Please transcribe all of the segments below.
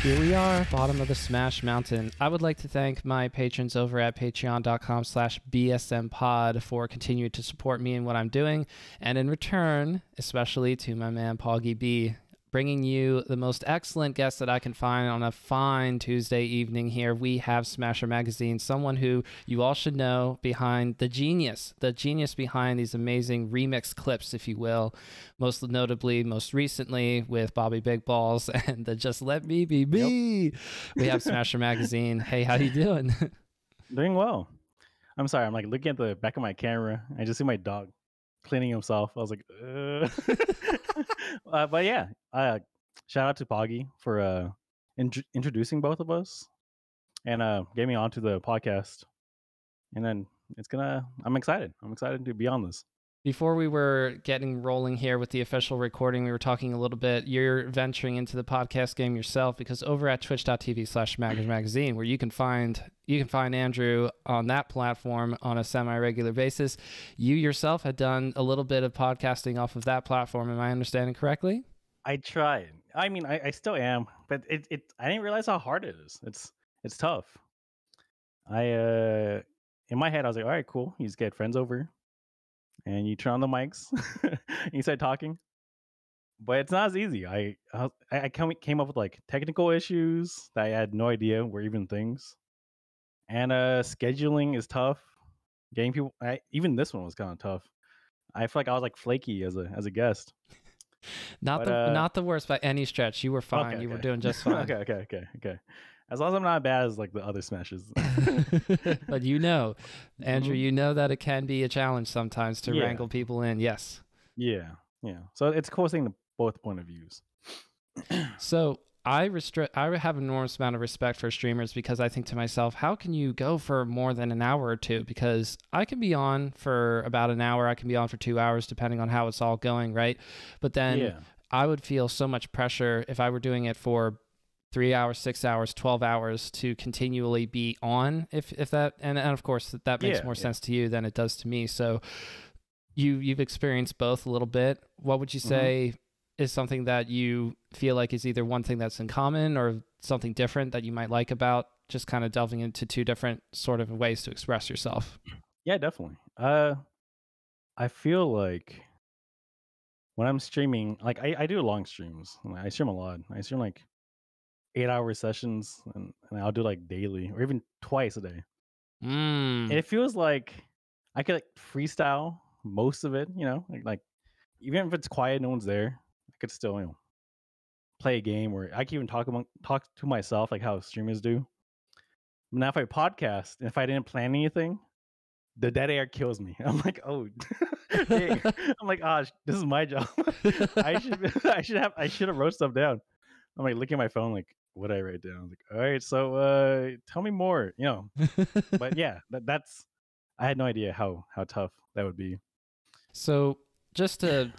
Here we are, bottom of the Smash Mountain. I would like to thank my patrons over at patreon.com/bsmpod for continuing to support me in what I'm doing. And in return, especially to my man Poggy B, bringing you the most excellent guest that I can find on a fine Tuesday evening here. We have SmasherMagazine, someone who you all should know behind the genius behind these amazing remix clips, if you will. Most notably, most recently with Bobby Big Balls and the Just Let Me Be Me. Yep. We have SmasherMagazine. Hey, how you doing? Doing well. I'm sorry. I'm like looking at the back of my camera. I just see my dog cleaning himself. I was like, but yeah, shout out to Poggy for introducing both of us and getting me onto the podcast. And then I'm excited. I'm excited to be on this. Before we were getting rolling here with the official recording, we were talking a little bit. You're venturing into the podcast game yourself, because over at twitch.tv/SmasherMagazine, where you can find Andrew on that platform on a semi-regular basis, you yourself had done a little bit of podcasting off of that platform. Am I understanding correctly? I tried. I mean, I still am, but I didn't realize how hard it is. It's tough. In my head, I was like, all right, cool. You just get friends over and you turn on the mics and you start talking. But it's not as easy. I came up with like technical issues that I had no idea were even things. And scheduling is tough. Getting people, even this one was kind of tough. I feel like I was like flaky as a guest. Not the worst by any stretch. You were fine. Okay. You were doing just fine. Okay. As long as I'm not as bad as like the other smashes. But Andrew, you know that it can be a challenge sometimes to wrangle people in. Yes. Yeah. So it's a cool thing to both point of views. So I have an enormous amount of respect for streamers, because I think to myself, how can you go for more than an hour or two? Because I can be on for about an hour. I can be on for 2 hours, depending on how it's all going, right? But then I would feel so much pressure if I were doing it for 3 hours, 6 hours, 12 hours to continually be on. If that, and of course that makes more sense to you than it does to me. So you've experienced both a little bit. What would you say is something that you feel like is either one thing that's in common or something different that you might like about just kind of delving into two different sort of ways to express yourself? Yeah, definitely. I feel like when I'm streaming, like I do long streams. I stream a lot. I stream like 8-hour sessions, and I'll do like daily or even twice a day. And it feels like I could like freestyle most of it, like even if it's quiet, no one's there, I could still, play a game, or I can even talk to myself like how streamers do. Now if I podcast and if I didn't plan anything, the dead air kills me. I'm like, oh, dang. I'm like, this is my job. I should have wrote stuff down. I'm like looking at my phone, like, what did I write down? I was like, all right, so tell me more, But yeah, that's I had no idea how tough that would be. So just to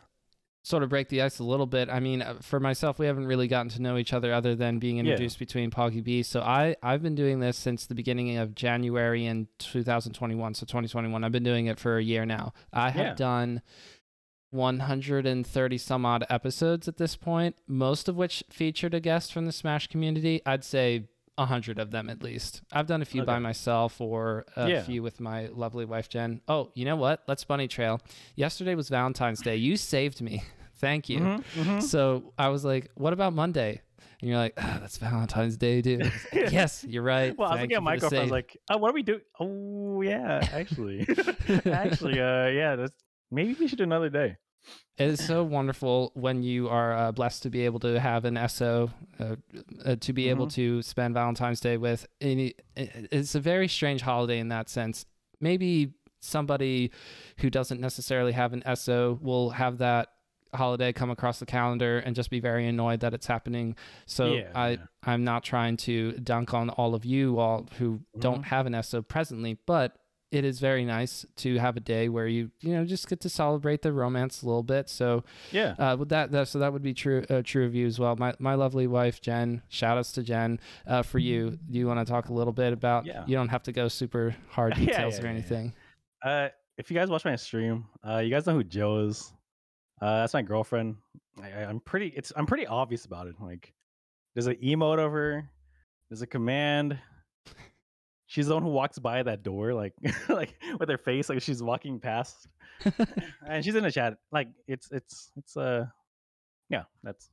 sort of break the ice a little bit, I mean, for myself, we haven't really gotten to know each other other than being introduced between Poggy B. So I've been doing this since the beginning of January in 2021. So 2021, I've been doing it for a year now. I have done 130 some odd episodes at this point, most of which featured a guest from the Smash community. I'd say 100 of them at least. I've done a few by myself, or a few with my lovely wife Jen. Oh, you know what? Let's bunny trail. Yesterday was Valentine's Day. You saved me. Thank you. So I was like, what about Monday? And you're like, that's Valentine's Day, dude. Like, yes, you're right. Well, I was looking at my girlfriend. I was like, what do we do? Oh, yeah, actually. Maybe we should do another day. It is so wonderful when you are blessed to be able to have an SO, to be able to spend Valentine's Day with. It's a very strange holiday in that sense. Maybe somebody who doesn't necessarily have an SO will have that holiday come across the calendar and just be very annoyed that it's happening. So I'm not trying to dunk on all of you all who don't have an SO presently, but it is very nice to have a day where you just get to celebrate the romance a little bit. So with that would be true of you as well. My lovely wife Jen. Shout outs to Jen. For you, do you want to talk a little bit about? You don't have to go super hard details or anything. If you guys watch my stream, you guys know who Jill is. That's my girlfriend. I'm pretty obvious about it. Like, There's an emote of her. There's a command. She's the one who walks by that door, like like with her face, like she's walking past, and she's in the chat. Like yeah, that's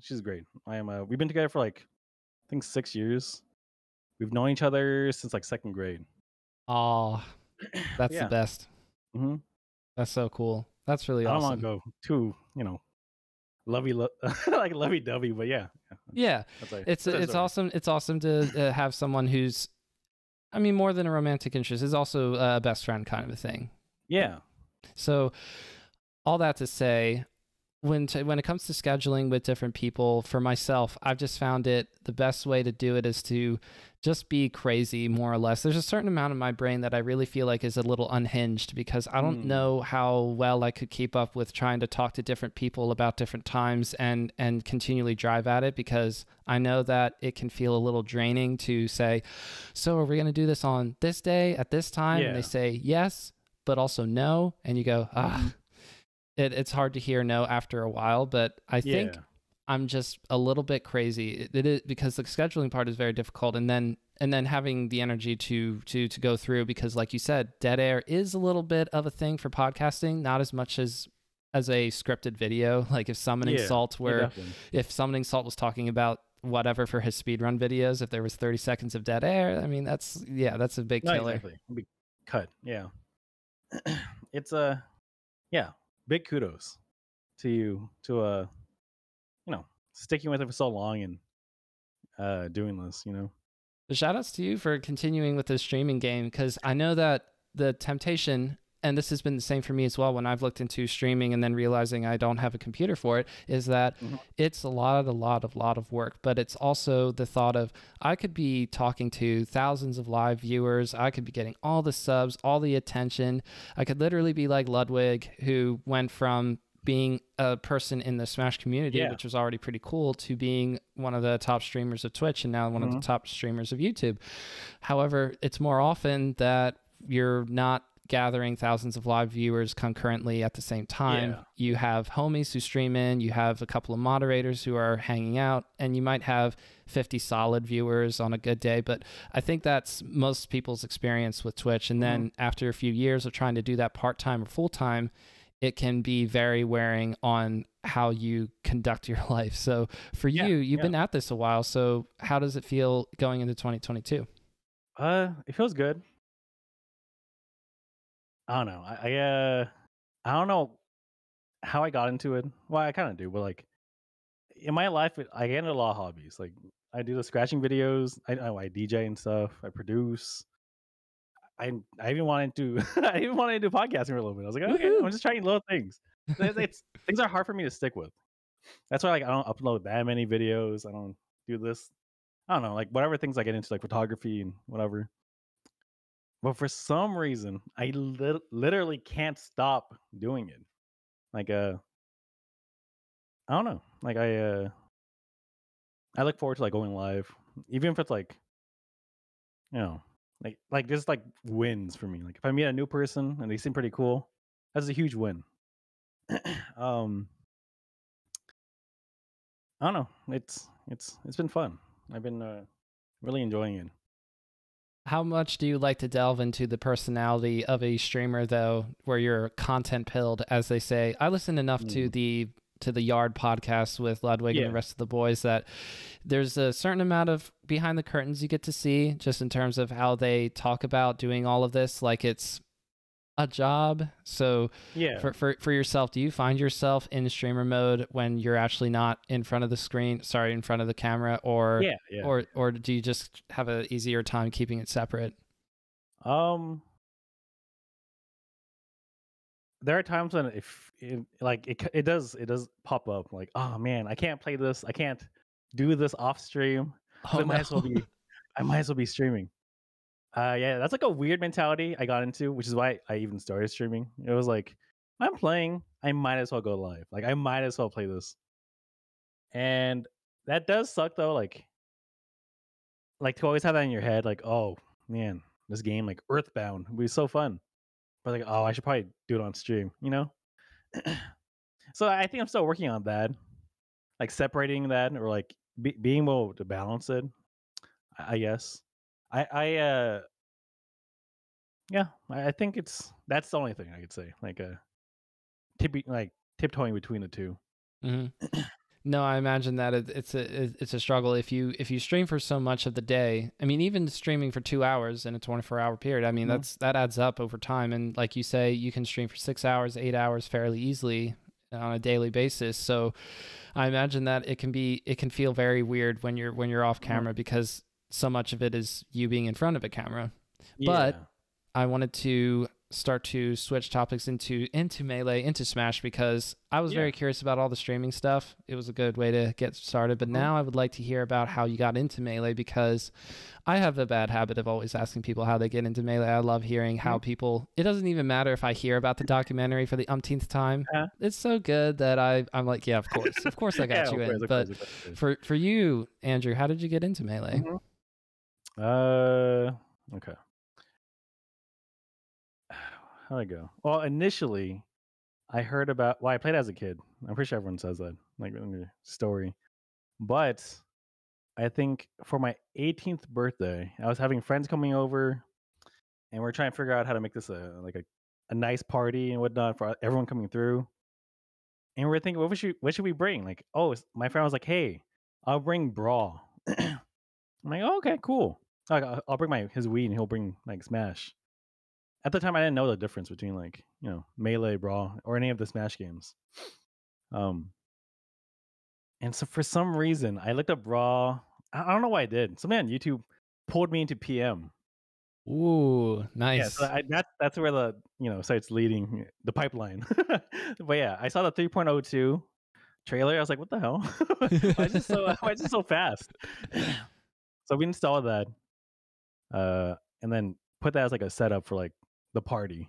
she's great. I am. We've been together for like I think 6 years. We've known each other since like second grade. Oh, that's the Yeah. best. Mm-hmm. That's so cool. That's really I don't want awesome. to go too, like lovey dovey, but yeah. Yeah, That's like, it's awesome. It's awesome to have someone who's, I mean, more than a romantic interest, is also a best friend kind of a thing. Yeah. So, all that to say, when it comes to scheduling with different people, for myself, I've just found it the best way to do it is to just be crazy, more or less. There's a certain amount of my brain that I really feel like is a little unhinged because I don't know how well I could keep up with trying to talk to different people about different times and continually drive at it, because I know that it can feel a little draining to say, so are we going to do this on this day at this time? Yeah. And they say yes, but also no. And you go, it's hard to hear no after a while, but I think I'm just a little bit crazy. It is because the scheduling part is very difficult, and then having the energy to go through, because like you said, dead air is a little bit of a thing for podcasting, not as much as a scripted video. Like if Summoning Salt if Summoning Salt was talking about whatever for his speedrun videos, if there was 30 seconds of dead air, I mean that's a big killer. Exactly. Big cut. Yeah. It's big kudos to you to sticking with it for so long and doing this, The shout outs to you for continuing with this streaming game, because I know that the temptation, and this has been the same for me as well when I've looked into streaming and then realizing I don't have a computer for it, is that it's a lot of work. But it's also the thought of, I could be talking to thousands of live viewers. I could be getting all the subs, all the attention. I could literally be like Ludwig, who went from being a person in the Smash community, which was already pretty cool, to being one of the top streamers of Twitch and now one of the top streamers of YouTube. However, it's more often that you're not gathering thousands of live viewers concurrently at the same time. You have homies who stream in, you have a couple of moderators who are hanging out, and you might have 50 solid viewers on a good day. But I think that's most people's experience with Twitch. And then after a few years of trying to do that part-time or full-time, it can be very wearing on how you conduct your life. So for you've been at this a while. So how does it feel going into 2022? It feels good. I don't know. I don't know how I got into it. Well, I kind of do, but like in my life, I get into a lot of hobbies. Like I do the scratching videos. I DJ and stuff. I produce. I even wanted to I even wanted to do podcasting for a little bit. I was like, okay, I'm just trying little things. Things are hard for me to stick with. That's why like I don't upload that many videos. I don't do this. I don't know, like whatever things I get into, like photography and whatever. But for some reason, I literally can't stop doing it. Like I don't know. Like I look forward to like going live, even if it's like, like just like wins for me. Like if I meet a new person and they seem pretty cool, that's a huge win. I don't know. It's been fun. I've been really enjoying it. How much do you like to delve into the personality of a streamer, though, where you're content pilled, as they say? I listen enough to the Yard podcast with Ludwig and the rest of the boys that there's a certain amount of behind the curtains you get to see, just in terms of how they talk about doing all of this like it's a job. So for yourself, do you find yourself in streamer mode when you're actually not in front of the screen, in front of the camera, or do you just have an easier time keeping it separate? There are times when it does pop up like, oh man, I can't play this, I can't do this off stream. I might as well be streaming. That's like a weird mentality I got into, which is why I even started streaming. It was like, I'm playing, I might as well go live. Like I might as well play this. And that does suck though, like to always have that in your head, like, oh man, this game, like Earthbound, would be so fun. But like, oh, I should probably do it on stream, So I think I'm still working on that, like separating that, or like being able to balance it, I guess. I yeah, I think that's the only thing I could say. Like tiptoeing between the two. Hmm. No, I imagine that it's a struggle if you stream for so much of the day. I mean, even streaming for 2 hours in a 24-hour period. I mean, Mhm. that adds up over time. And like you say, you can stream for 6 hours, 8 hours fairly easily on a daily basis. So I imagine that it can feel very weird when you're off Mhm. camera because so much of it is you being in front of a camera. But Yeah. I wanted to start to switch topics into Melee, into Smash, because I was Yeah. very curious about all the streaming stuff. It was a good way to get started. But Mhm. now I would like to hear about how you got into Melee, because I have a bad habit of always asking people how they get into Melee. I love hearing how Mhm. people, it doesn't even matter if I hear about the documentary for the umpteenth time. Uh, It's so good that I'm like, yeah, of course I got yeah, you of course, in. of But course, of course. for you, Andrew, how did you get into Melee? Mhm. Okay. How'd I go? Well, initially, I heard about. Well, I played as a kid. I'm pretty sure everyone says that, like in your story. But I think for my 18th birthday, I was having friends coming over, and we're trying to figure out how to make this a nice party and whatnot for everyone coming through. And we're thinking, what should we bring? Like, oh, my friend was like, hey, I'll bring Brawl. I'm like, oh, okay, cool. Like, I'll bring his Wii, and he'll bring like Smash. At the time, I didn't know the difference between like Melee, Brawl, or any of the Smash games. Um, and so for some reason, I looked up Brawl. I don't know why I did. Somebody on YouTube pulled me into PM. Ooh, Yeah, so nice. that's where the starts leading the pipeline. But yeah, I saw the 3.02 trailer. I was like, what the hell? Why is it so fast? So we installed that, and then put that as like a setup for like the party.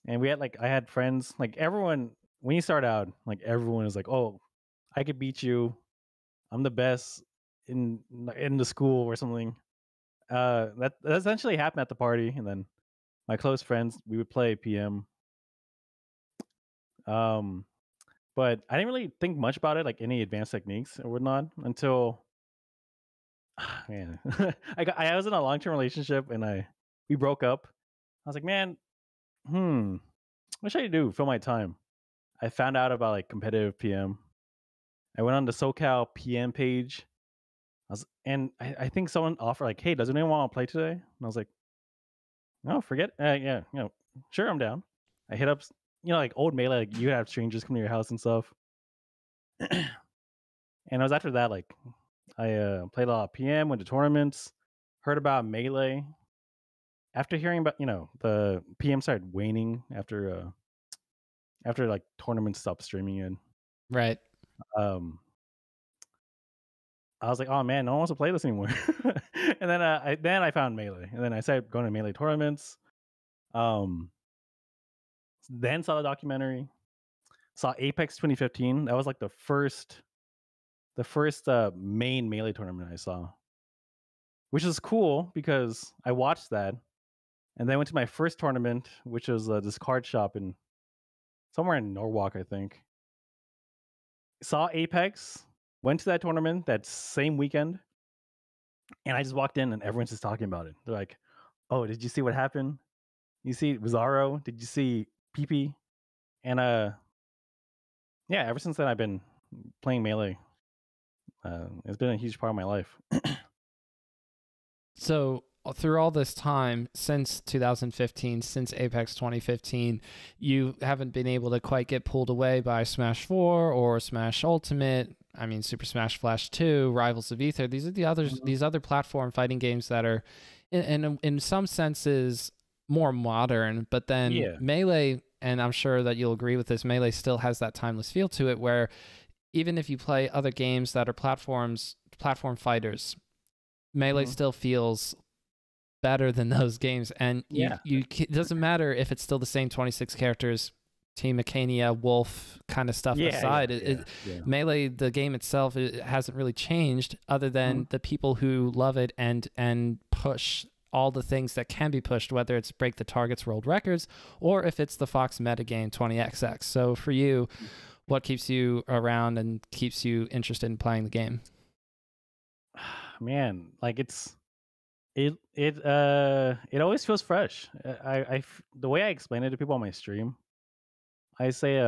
And we had like I had friends, like everyone when you start out, like everyone is like, oh, I could beat you. I'm the best in the school or something. That essentially happened at the party, and then my close friends we would play PM. Um, but I didn't really think much about it, like any advanced techniques or whatnot, until man, I was in a long term relationship and we broke up. I was like, man, what should I do? Fill my time. I found out about like competitive PM. I went on the SoCal PM page. And I think someone offered like, hey, does anyone want to play today? And I was like, no, forget. Yeah, sure, I'm down. I hit up, like old Melee, like you have strangers come to your house and stuff. And it was after that, like I played a lot of PM, went to tournaments, heard about Melee. After hearing about, the PM started waning after like tournaments stopped streaming in. Right. Um, I was like, oh man, no one wants to play this anymore. And then I found Melee, and then I started going to Melee tournaments. Um, then saw the documentary, saw Apex 2015. That was like the first main Melee tournament I saw, which is cool because I watched that, and then went to my first tournament, which was this card shop in somewhere in Norwalk, I think. Saw Apex, went to that tournament that same weekend, and I just walked in and everyone's just talking about it. They're like, "Oh, did you see what happened? You see Bizarro? Did you see PP?" And yeah, ever since then I've been playing Melee. It's been a huge part of my life. So through all this time since 2015, since Apex 2015, you haven't been able to quite get pulled away by Smash 4 or Smash Ultimate. I mean, Super Smash Flash 2, Rivals of Ether. These are Mhm. these other platform fighting games that are, in some senses, more modern. But then Yeah. Melee, and I'm sure that you'll agree with this, Melee still has that timeless feel to it, where even if you play other games that are platform fighters, Melee Mhm. still feels better than those games. And Yeah. it doesn't matter if it's still the same 26 characters, Team Mechania, Wolf kind of stuff Yeah. Yeah. aside. Yeah. Yeah. Melee, the game itself, it hasn't really changed, other Mhm. than the people who love it and push all the things that can be pushed, whether it's break the target's world records or if it's the Fox metagame 20XX. So for you, what keeps you around and keeps you interested in playing the game? man, like it always feels fresh. The way I explain it to people on my stream, I say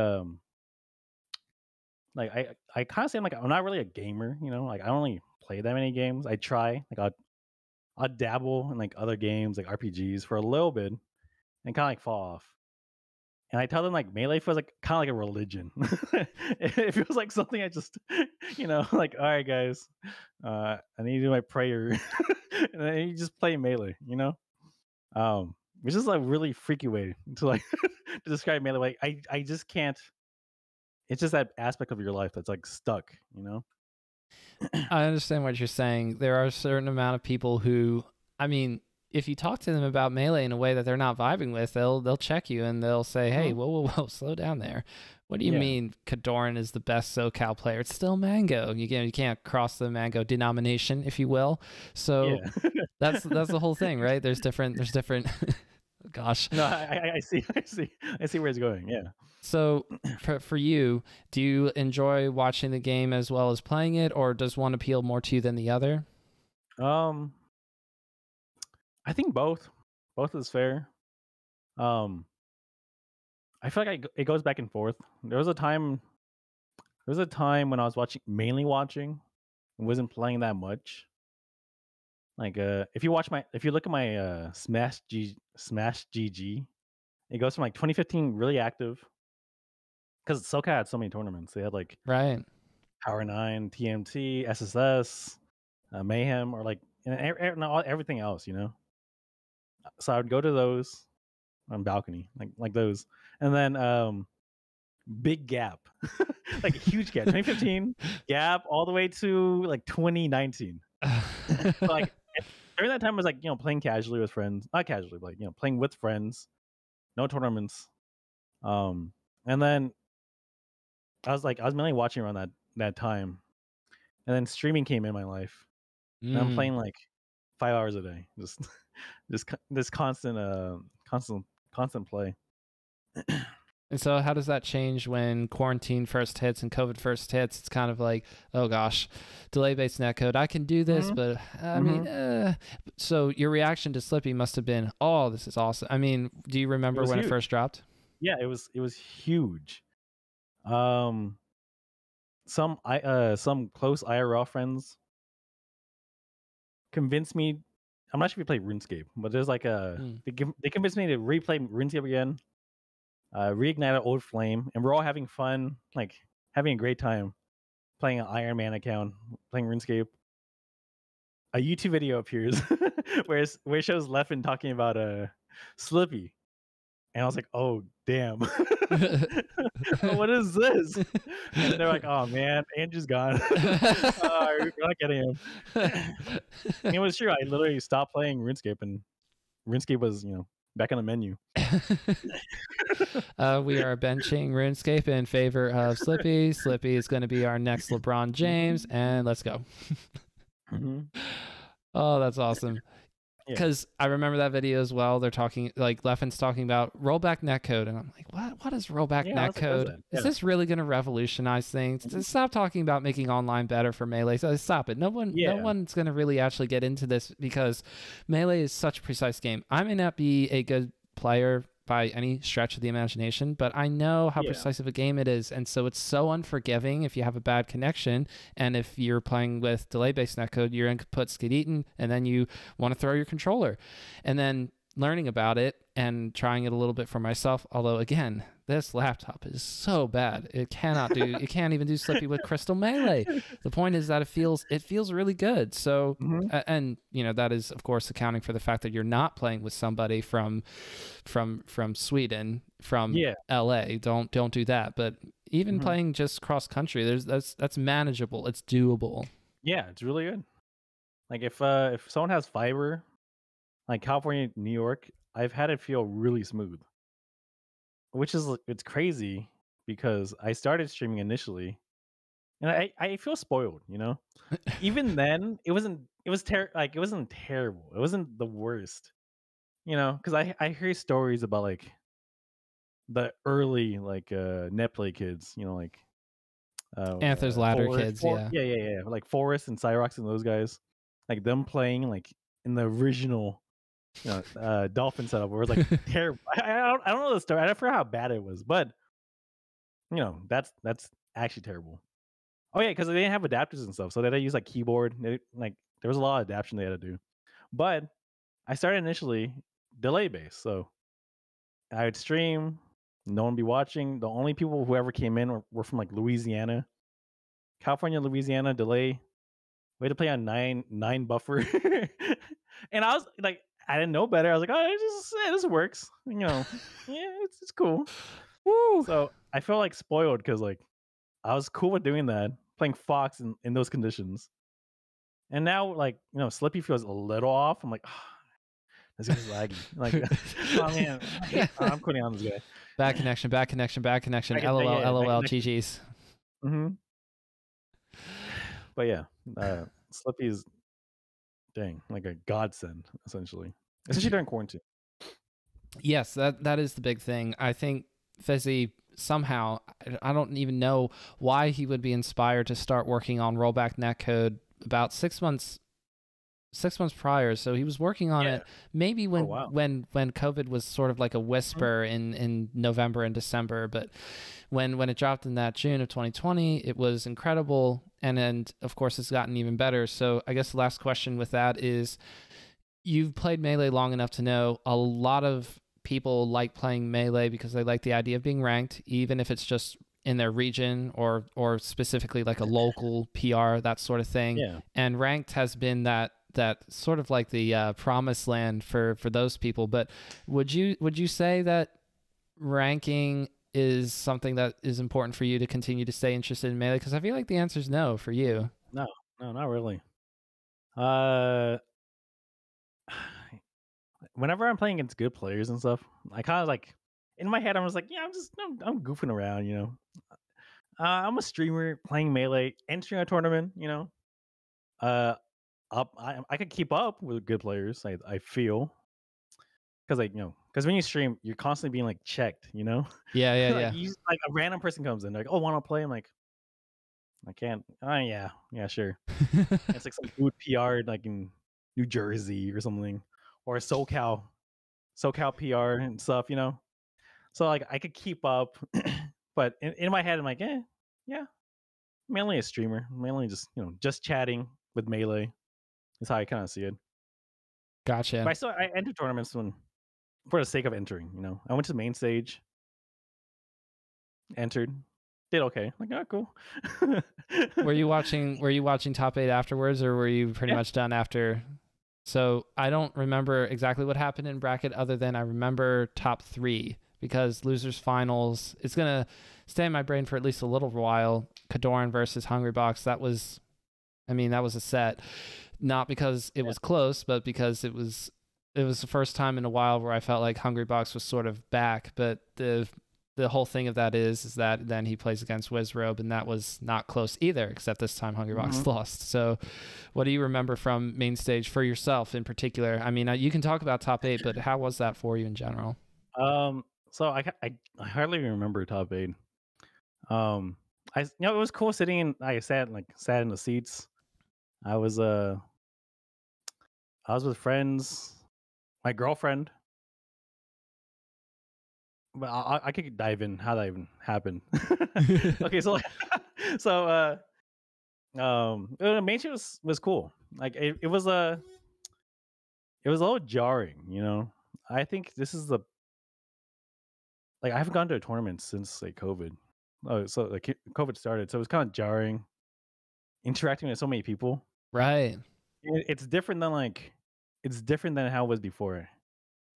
like I kind of say I'm not really a gamer, you know, like I don't really play that many games. I try like I'll dabble in like other games like RPGs for a little bit and kind of like fall off. And I tell them like Melee feels like kind of like a religion. It feels like something I just, like all right, guys, I need to do my prayer, and then you just play Melee, which is a really freaky way to like to describe Melee. Like I just can't. It's just that aspect of your life that's like stuck, I understand what you're saying. There are a certain amount of people who, I mean, if you talk to them about Melee in a way that they're not vibing with, they'll check you and they'll say, "Hey, Mhm. whoa, slow down there. What do you Yeah. mean Kedoran is the best SoCal player? It's still Mango. You can't cross the Mango denomination, if you will." So Yeah. that's the whole thing, right? There's different. Gosh. No, I see, I see where it's going. Yeah. So for you, do you enjoy watching the game as well as playing it, or does one appeal more to you than the other? Um, I think both. Both is fair. Um, I feel like it goes back and forth. There was a time when I was mainly watching, and wasn't playing that much. Like, if you look at my Smash GG, it goes from like 2015 really active because SoCal had so many tournaments. They had like Right. Power 9, TMT, SSS, Mayhem, or like everything else, So I would go to those on balcony, like those, and then big gap, like a huge gap, 2015 gap all the way to like 2019. So, like during that time, I was like playing casually with friends, not casually, but like playing with friends, no tournaments. And then I was mainly watching around that time, and then streaming came in my life, and I'm Mm. playing like 5 hours a day, just this constant constant play. And so how does that change when quarantine first hits and COVID first hits? It's kind of like, oh gosh, delay-based netcode. I can do this, Mhm. but I mean, Mhm. so your reaction to Slippy must have been, oh, this is awesome. I mean, do you It remember was when it huge. first dropped? Yeah, it was huge. Um, some close IRL friends convinced me. I'm not sure if you play RuneScape, but there's like Mm. they convinced me to replay RuneScape again, reignite an old flame, and we're all having fun, like having a great time playing an Iron Man account, playing RuneScape. A YouTube video appears where it shows Leffen talking about Slippy, and I was like, "Oh damn, what is this?" And they're like, "Oh man, Andrew's gone. We're not getting him." And it was true. I literally stopped playing RuneScape, and RuneScape was back on the menu. We are benching RuneScape in favor of Slippy. Slippy is going to be our next LeBron James, and let's go. Mhm. Oh, that's awesome. Yeah. Because I remember that video as well. They're talking, like Leffen's talking about rollback netcode, and I'm like, what is rollback Yeah, I was like, "What is netcode? that?" Is Yeah. this really going to revolutionize things? Just stop talking about making online better for Melee. So stop it. No Yeah. one's going to really actually get into this because Melee is such a precise game. I may not be a good player by any stretch of the imagination, but I know how Yeah. precise of a game it is, and so it's so unforgiving if you have a bad connection, and if you're playing with delay-based netcode, your input's get eaten, and then you want to throw your controller. And then learning about it and trying it a little bit for myself, although again, this laptop is so bad. It can't even do Slippy with Crystal Melee. The point is that it feels really good. So Mhm. and that is of course accounting for the fact that you're not playing with somebody from Sweden, from Yeah. LA. Don't do that. But even Mhm. playing just cross country, that's manageable. It's doable. Yeah, it's really good. Like if someone has fiber, like California, New York, I've had it feel really smooth, which is it's crazy because I started streaming initially, and I feel spoiled, Even then, it wasn't terrible. It wasn't the worst, because I hear stories about like the early like net play kids, like Anther's Ladder Forest, kids, yeah. yeah, like Forest and Cyrox and those guys. like them playing like in the original, Dolphin setup, where it was like terrible. I don't know the story. I don't forget how bad it was, but that's actually terrible. Oh yeah, because they didn't have adapters and stuff, so they had to use like keyboard. Like there was a lot of adaptation they had to do. But I started initially delay based, so I would stream, no one would be watching. The only people who ever came in were from like Louisiana, California, Louisiana, delay. We had to play on nine buffer, and I was like, I didn't know better. I was like, this works, yeah, it's cool. Woo! So I felt like spoiled because like I was cool with doing that, playing Fox in those conditions. And now, like, Slippy feels a little off. I'm like, this guy's laggy. Like, oh man, I'm quitting on this guy. Bad connection. LOL, yeah, LOL, GG's. Mm-hmm. But yeah, Slippy's like a godsend, essentially, especially during quarantine. Yes, that is the big thing. I think Fizzy somehow, I don't even know why he would be inspired to start working on rollback netcode about 6 months prior. So he was working on it maybe when COVID was sort of like a whisper in November and December, but when it dropped in that June of 2020, it was incredible, and then of course it's gotten even better. So I guess the last question with that is, you've played Melee long enough to know a lot of people like playing Melee because they like the idea of being ranked, even if it's just in their region or specifically like a local PR, that sort of thing. Yeah. And ranked has been that sort of like the promised land for those people. But would you say that ranking is something that is important for you to continue to stay interested in Melee? Because I feel like the answer is no for you. No, not really. Whenever I'm playing against good players and stuff, I kind of like, in my head, I'm just like, yeah, I'm goofing around, I'm a streamer playing Melee, entering a tournament, I could keep up with good players. I feel, because because when you stream, you're constantly being like checked, Yeah. like, like a random person comes in, like, oh, want to play? I'm like, I can't. Oh yeah, sure. It's like some dude PR like in New Jersey or something, or SoCal PR and stuff, So like I could keep up, but in my head I'm like, yeah, mainly a streamer, mainly just just chatting with Melee. Is how I kind of see it. Gotcha. But I enter tournaments for the sake of entering. I went to the main stage, entered, did okay. Like, oh, cool. Were you watching top 8 afterwards, or were you pretty much done after? So I don't remember exactly what happened in bracket, other than I remember top 3, because losers finals, it's gonna stay in my brain for at least a little while. Kedoran versus Hungrybox, that was a set, not because it was close, but because it was the first time in a while where I felt like Hungrybox was sort of back. But the whole thing of that is that then he plays against Wizrobe, and that was not close either, except this time Hungrybox lost. So what do you remember from main stage for yourself in particular? I mean, you can talk about top 8, but how was that for you in general? So I hardly remember top 8. It was cool sitting in. I sat in the seats. I was with friends, my girlfriend. But I could dive in how that even happened. Okay, so main stage was cool. Like it was a little jarring, I think this is I haven't gone to a tournament since like COVID. Oh, so like COVID started, so it was kind of jarring interacting with so many people. Right. It's different than how it was before.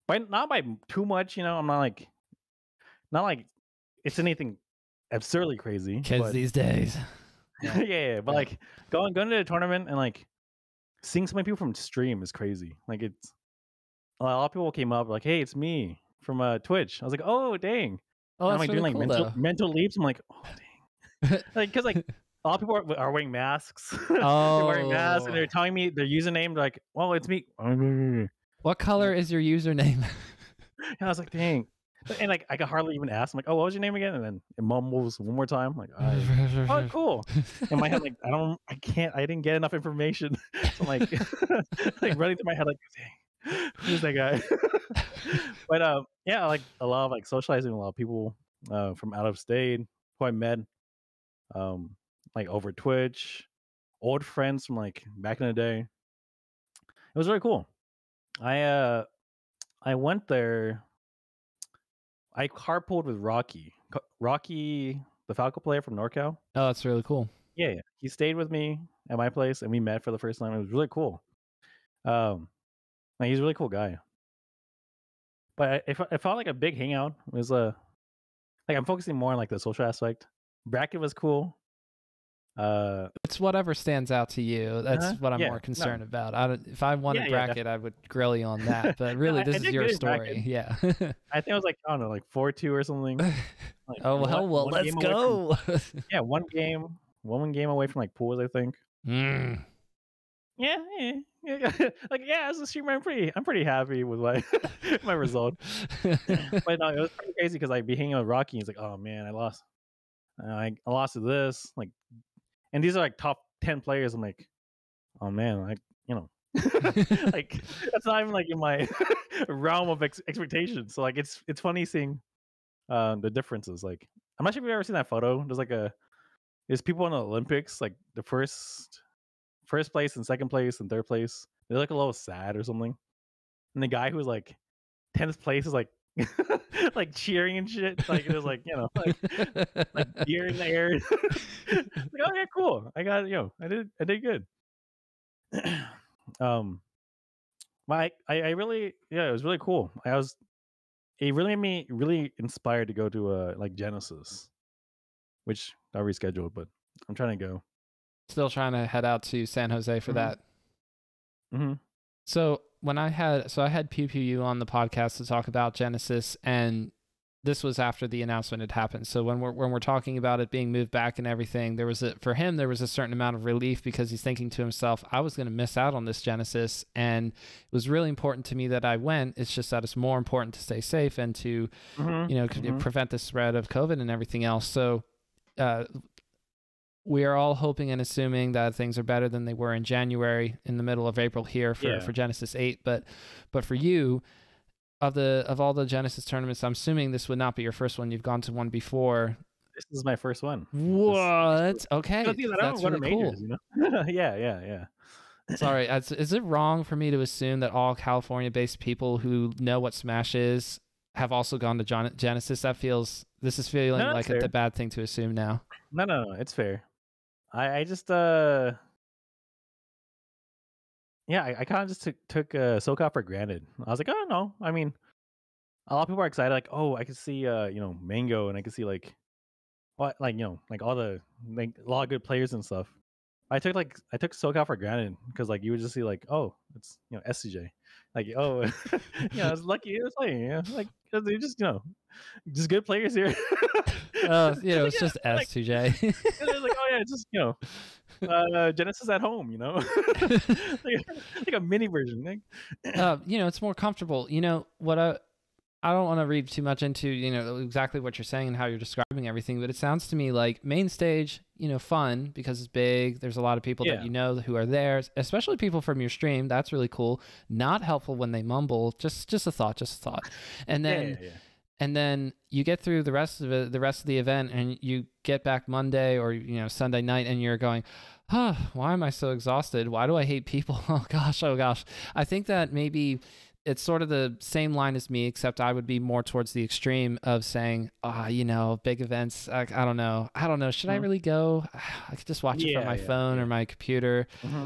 But not by too much, I'm not like it's anything absurdly crazy. Kids these days. Yeah. But like going to a tournament and like seeing so many people from stream is crazy. Like it's a lot of people came up like, hey, it's me from Twitch. I was like, oh dang. Oh, that's I'm like really doing cool, mental leaps. I'm like, oh dang. Like because like a lot of people are wearing masks. Oh. They're wearing masks and they're telling me their username. They're like, well, it's me. What color is your username? And I was like, dang. And like I could hardly even ask. I'm like, "Oh, what was your name again?" And then it mumbles one more time. Like, oh, cool. In my head, like I didn't get enough information. So I'm like, like running through my head, like, dang, who's that guy? But yeah, like a lot of like socializing with a lot of people from out of state who I met um like over Twitch, old friends from like back in the day. It was really cool. I uh I went there. I carpooled with Rocky. Rocky, the Falco player from NorCal. Oh, that's really cool. Yeah, yeah. He stayed with me at my place, and we met for the first time. It was really cool. Um, like, he's a really cool guy. But it felt like a big hangout. It was like I'm focusing more on like the social aspect. Bracket was cool. It's whatever stands out to you. That's what I'm Yeah, more no, concerned about. If I wanted yeah, bracket, I would grill you on that. But no, really, this I is did your good in story. bracket. Yeah. I think it was like I don't know, like 4-2 or something. Like Oh hell, well, one let's game away from go. yeah, one game away from like pools, I think. Mm. Yeah, yeah. Like yeah, as a streamer, I'm pretty happy with my my result. But no, it was pretty crazy because I'd be hanging out with Rocky. And he's like, "Oh man, I lost. I lost to this." Like, and these are like top 10 players. I'm like, "Oh man, like you know, like that's not even like in my realm of expectations." So like, it's funny seeing the differences. Like, I'm not sure if you've ever seen that photo. There's people in the Olympics, like the first place and second place and third place. They look a little sad or something. And the guy who's like 10th place is like like cheering and shit. Like it was like, like beer in the air. Like, oh yeah, cool. I got I did good. um I really it was really cool. It really made me really inspired to go to like Genesis, which I rescheduled, but I'm trying to go. Still trying to head out to San Jose for Mm-hmm. that. Mm-hmm. So I had Pew Pew You on the podcast to talk about Genesis, and this was after the announcement had happened. So when we're talking about it being moved back and everything, for him there was a certain amount of relief because he's thinking to himself, I was going to miss out on this Genesis, and it was really important to me that I went. It's just that it's more important to stay safe and to prevent the spread of COVID and everything else. So we are all hoping and assuming that things are better than they were in January, in the middle of April here for Genesis 8. But for you, of all the Genesis tournaments, I'm assuming this would not be your first one. You've gone to one before. This is my first one. What? Okay, that's really cool. You know? Yeah. Sorry, is it wrong for me to assume that all California-based people who know what Smash is have also gone to Genesis? This is feeling like a bad thing to assume now. No, it's fair. I just I kind of just took SoCal for granted. I was like, oh no, I mean, a lot of people are excited, like, oh, I can see Mango, and I can see like what, like like all the like a lot of good players and stuff. I took SoCal for granted because like you would just see like, oh, it's SCJ, like oh it's lucky it was playing, like they're just just good players here. It's just S2J. It's like, oh yeah, it's just Genesis at home, like a mini version. It's more comfortable. What I don't want to read too much into exactly what you're saying and how you're describing everything, but it sounds to me like main stage, fun because it's big. There's a lot of people that who are there, especially people from your stream. That's really cool. Not helpful when they mumble. Just a thought. And then. Yeah. And then you get through the rest of the event, and you get back Monday or Sunday night, and you're going, why am I so exhausted? Why do I hate people? Oh gosh. I think that maybe it's sort of the same line as me, except I would be more towards the extreme of saying, big events. I don't know. Should I really go? I could just watch it from my phone or my computer.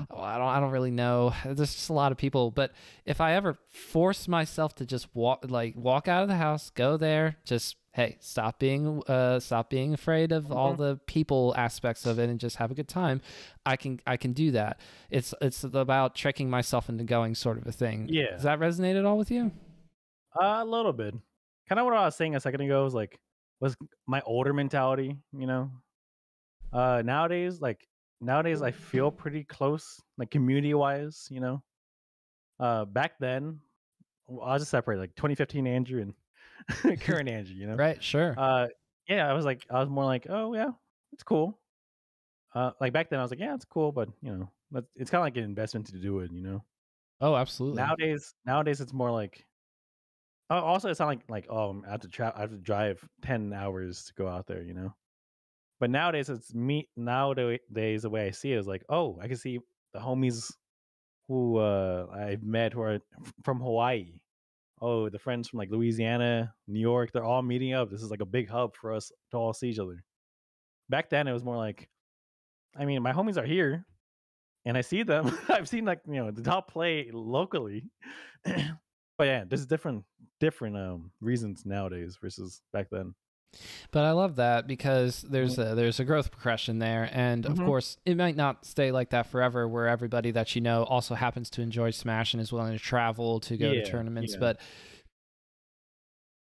Oh, I don't really know. There's just a lot of people. But if I ever force myself to just walk out of the house, go there, just hey, stop being afraid of all the people aspects of it and just have a good time. I can do that. It's about tricking myself into going, sort of a thing. Yeah. Does that resonate at all with you? A little bit. Kind of what I was saying a second ago was my older mentality. Nowadays I feel pretty close, like community wise. Back then, I'll just separate like 2015 Andrew and current Andrew, you know. Right, sure. Uh, yeah, I was more like, oh yeah, it's cool. Like back then, I was like, yeah, it's cool, but but it's kind of like an investment to do it, you know. Oh, absolutely. Nowadays, it's more like. Oh, also, it's not like oh, I have to drive 10 hours to go out there, you know. But nowadays, it's me. Nowadays, the way I see it is like, oh, I can see the homies who I've met who are from Hawaii. Oh, the friends from like Louisiana, New York, they're all meeting up. This is like a big hub for us to all see each other. Back then, it was more like, I mean, my homies are here, and I see them. I've seen like the top play locally, but yeah, there's different reasons nowadays versus back then. But I love that because there's a growth progression there, and of Mm-hmm. course it might not stay like that forever, where everybody that you know also happens to enjoy Smash and is willing to travel to go to Yeah, tournaments. yeah, But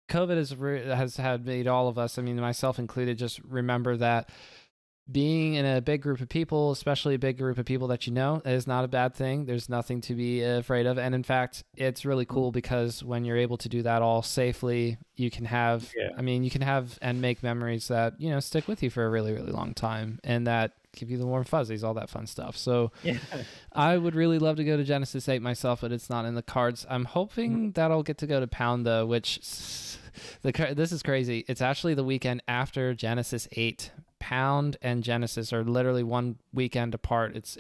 COVID has had made all of us, I mean myself included, just remember that being in a big group of people, especially a big group of people that you know, is not a bad thing. There's nothing to be afraid of. And in fact, it's really mhm, cool because when you're able to do that all safely, you can have, yeah, I mean, you can have and make memories that, stick with you for a really, really long time and that give you the warm fuzzies, all that fun stuff. So yeah. I would really love to go to Genesis 8 myself, but it's not in the cards. I'm Mhm. hoping that I'll get to go to Pound though, which this is crazy. It's actually the weekend after Genesis 8. Pound and Genesis are literally one weekend apart. It's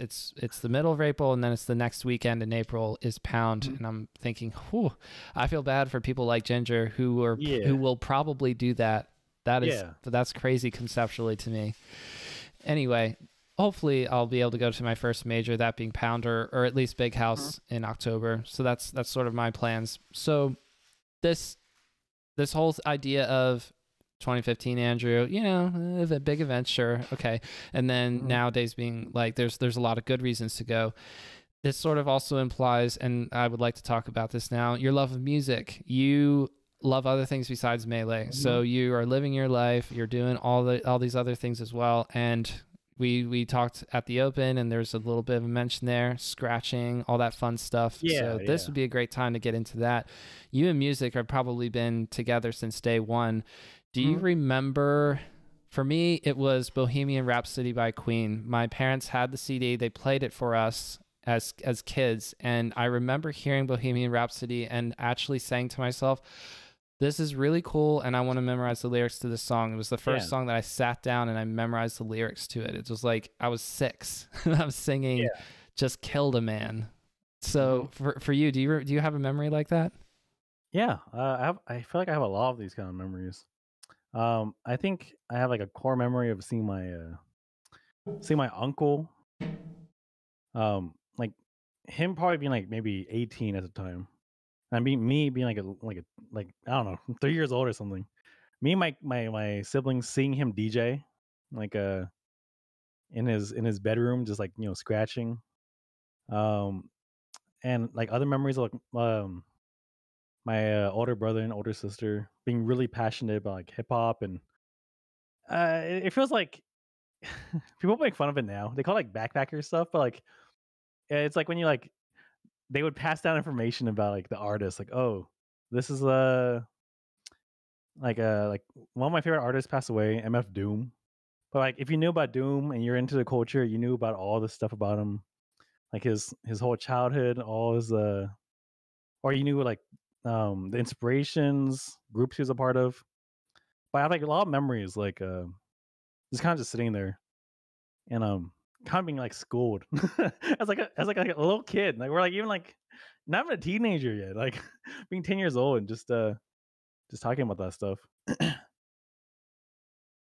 the middle of April, and then it's the next weekend in April is Pound. Mhm. And I'm thinking, whew, I feel bad for people like Ginger who Yeah, will probably do that. yeah. That's crazy conceptually to me. Anyway, hopefully I'll be able to go to my first major, that being Pound or at least Big Mhm. House in October. So that's sort of my plans. So this this whole idea of 2015 Andrew, a big event, sure, okay, and then Mhm. nowadays being like there's a lot of good reasons to go. This sort of also implies, and I would like to talk about this now, your love of music. You love other things besides Melee, Mhm. so you are living your life, you're doing all these other things as well. And we talked at the open, and there's a little bit of a mention there, scratching, all that fun stuff. Yeah, So this yeah. would be a great time to get into that. You and music have probably been together since day one. Do you Mhm. remember? For me, it was Bohemian Rhapsody by Queen. My parents had the CD, they played it for us as kids, and I remember hearing Bohemian Rhapsody and actually saying to myself, this is really cool, and I want to memorize the lyrics to this song. It was the Yeah, first song that I sat down and I memorized the lyrics to it. It was like I was 6. I was singing yeah. "Just Killed a Man." Mhm. So for you, do you have a memory like that? Yeah, I feel like I have a lot of these kind of memories. I think I have like a core memory of seeing my uncle. Like him probably being like maybe 18 at the time. I mean, me being like I don't know, 3 years old or something. Me and my siblings seeing him DJ, like in his bedroom, just like scratching. Um, and like other memories of like my older brother and older sister being really passionate about like hip hop, and it feels like people make fun of it now. They call it like backpacker stuff, but like it's like when you like they would pass down information about like the artist, like oh, this is like one of my favorite artists passed away, MF Doom. But like if you knew about Doom and you're into the culture, you knew about all this stuff about him, like his whole childhood, all his or you knew like the inspirations, groups he was a part of. But I have like a lot of memories, like just kind of just sitting there and kind of being like schooled as like a little kid. Like we're like even like not even a teenager yet, like being 10 years old and just talking about that stuff.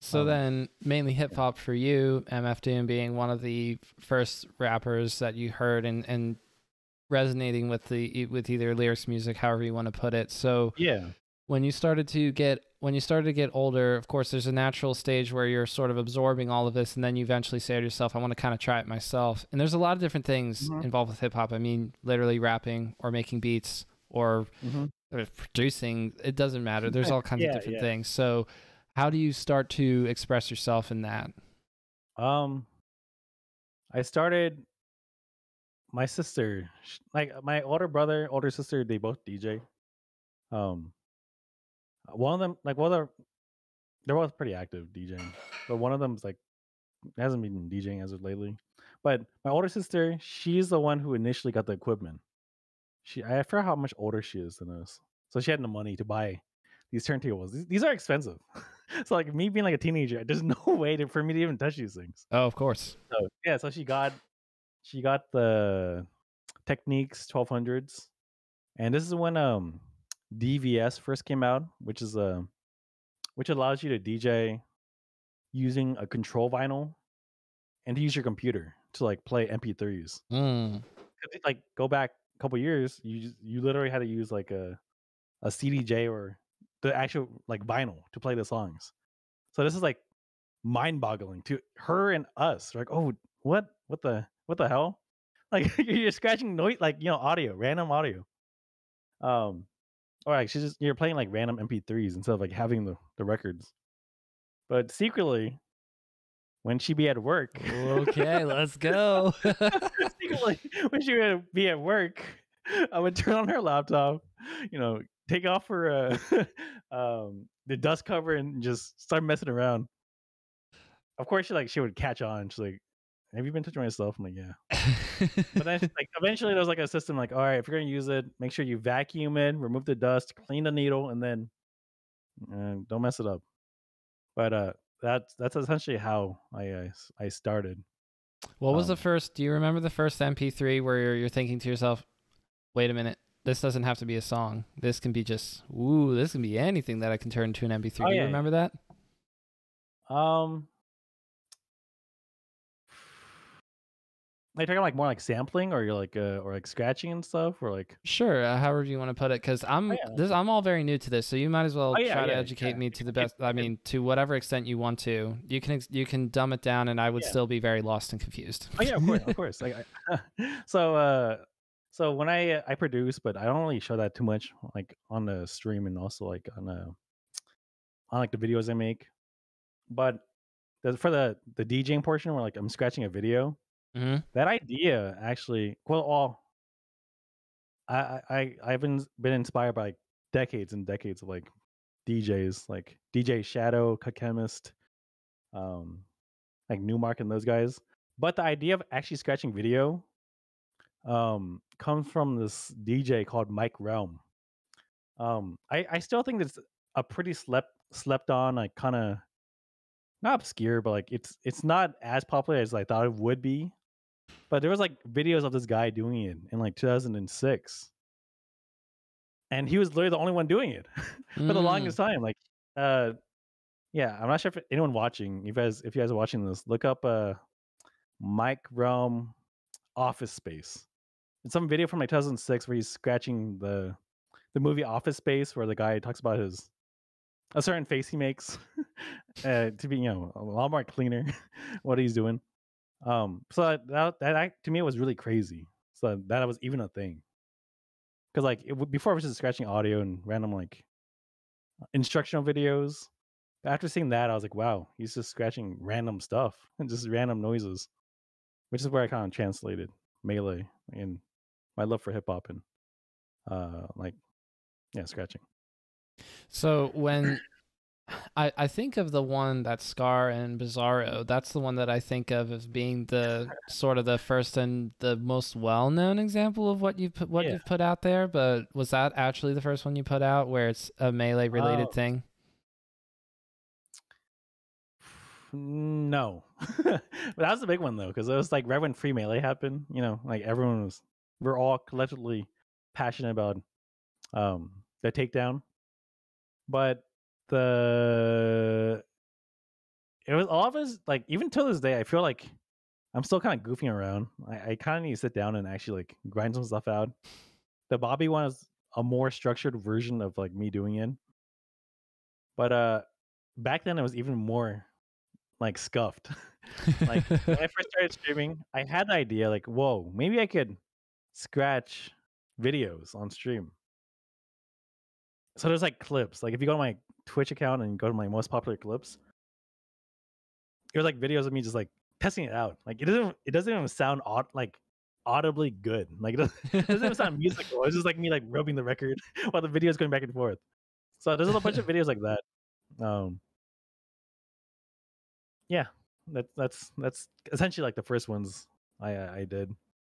So Um, then, mainly hip yeah. hop for you, MF Doom being one of the first rappers that you heard and resonating with with either lyrics, music, however you want to put it. So Yeah. when you started to get older, of course, there's a natural stage where you're sort of absorbing all of this, and then you eventually say to yourself, "I want to kind of try it myself." And there's a lot of different things Hmm. involved with hip hop. I mean, literally rapping or making beats or Hmm. producing. It doesn't matter. There's all kinds of Yeah, different yeah. things. So, how do you start to express yourself in that? Um, I started my sister, like my older brother, older sister, they both DJ. Um, One of them, like, they're both pretty active DJing, but one of them's like hasn't been DJing as of lately. But my older sister, she's the one who initially got the equipment. I forgot how much older she is than us, so she had the money to buy these turntables. These are expensive. So like me being like a teenager, there's no way for me to even touch these things. Oh, of course. So yeah, so she got the Techniques 1200s, and this is when DVS first came out, which allows you to DJ using a control vinyl and to use your computer to like play MP3s. Mm. Like go back a couple years, you literally had to use like a CDJ or the actual like vinyl to play the songs. So this is like mind-boggling to her and us. We're like, oh, what the hell? Like you're scratching noise, like audio, random audio. Or like you're playing like random MP3s instead of like having the records. But secretly, when she be at work, Okay, let's go. secretly when she would be at work, I would turn on her laptop, take off her the dust cover and just start messing around. Of course, she would catch on. She's like, "Have you been touching my stuff?" I'm like, "Yeah." But then like eventually there's like a system like, all right, if you're gonna use it, make sure you vacuum it, remove the dust, clean the needle, and then don't mess it up. But that's essentially how I started. What was the Um, first? Do you remember the first MP3 where you're thinking to yourself, "Wait a minute, this doesn't have to be a song. This can be just this can be anything that I can turn into an MP3." oh Do you yeah, remember that? um, are you talking like more like sampling, or you're like or like scratching and stuff, or like Sure, however you want to put it, because oh yeah, I'm all very new to this, so you might as well oh yeah, try to yeah, educate yeah. me to the You best. I can, mean, to whatever extent you want to. You can dumb it down, and I would yeah. still be very lost and confused. Oh yeah, of course. Like, so so when I produce, but I don't really show that too much, like on the stream and also like on like the videos I make. But for the DJing portion where like I'm scratching a video, Hmm. that idea actually, I've been inspired by like decades and decades of like DJs, like DJ Shadow, Chemist, um, like Newmark and those guys. But the idea of actually scratching video comes from this DJ called Mike Realm. I still think that's a pretty slept on, like kind of not obscure, but like it's not as popular as I thought it would be. But there was like videos of this guy doing it in like 2006, and he was literally the only one doing it for the Mm. longest time. Like, uh, yeah, I'm not sure if anyone watching, if you guys are watching this, look up Mike Realm Office Space. It's some video from like 2006 where he's scratching the movie Office Space, where the guy talks about a certain face he makes to be a lot more cleaner what he's doing. So to me it was really crazy. So that was even a thing, because like before it was just scratching audio and random like instructional videos. After seeing that, I was like, wow, he's just scratching random stuff and just random noises, which is where I kind of translated melee and my love for hip hop and like yeah, scratching. So when I think of the one that's Scar and Bizarro. That's the one that I think of as being the sort of the first and the most well-known example of what Yeah. you've put out there. But was that actually the first one you put out where it's a melee Um, related thing? No, but that was the big one though, because it was like right when Free Melee happened. Like we're all collectively passionate about the takedown, but the it was all of us like even till this day. I feel like I'm still kind of goofing around. I kind of need to sit down and actually like grind some stuff out. The Bobby one is a more structured version of like me doing it, but back then it was even more like scuffed. Like when I first started streaming, I had the idea like, whoa, maybe I could scratch videos on stream. So there's like clips. Like if you go to my Twitch account and go to my most popular clips, there's like videos of me just like testing it out. Like it doesn't even sound audibly good. Like it doesn't even sound musical. It's just like me like rubbing the record while the video is going back and forth. So there's a bunch of videos like that. Um, yeah, that's essentially like the first ones I did.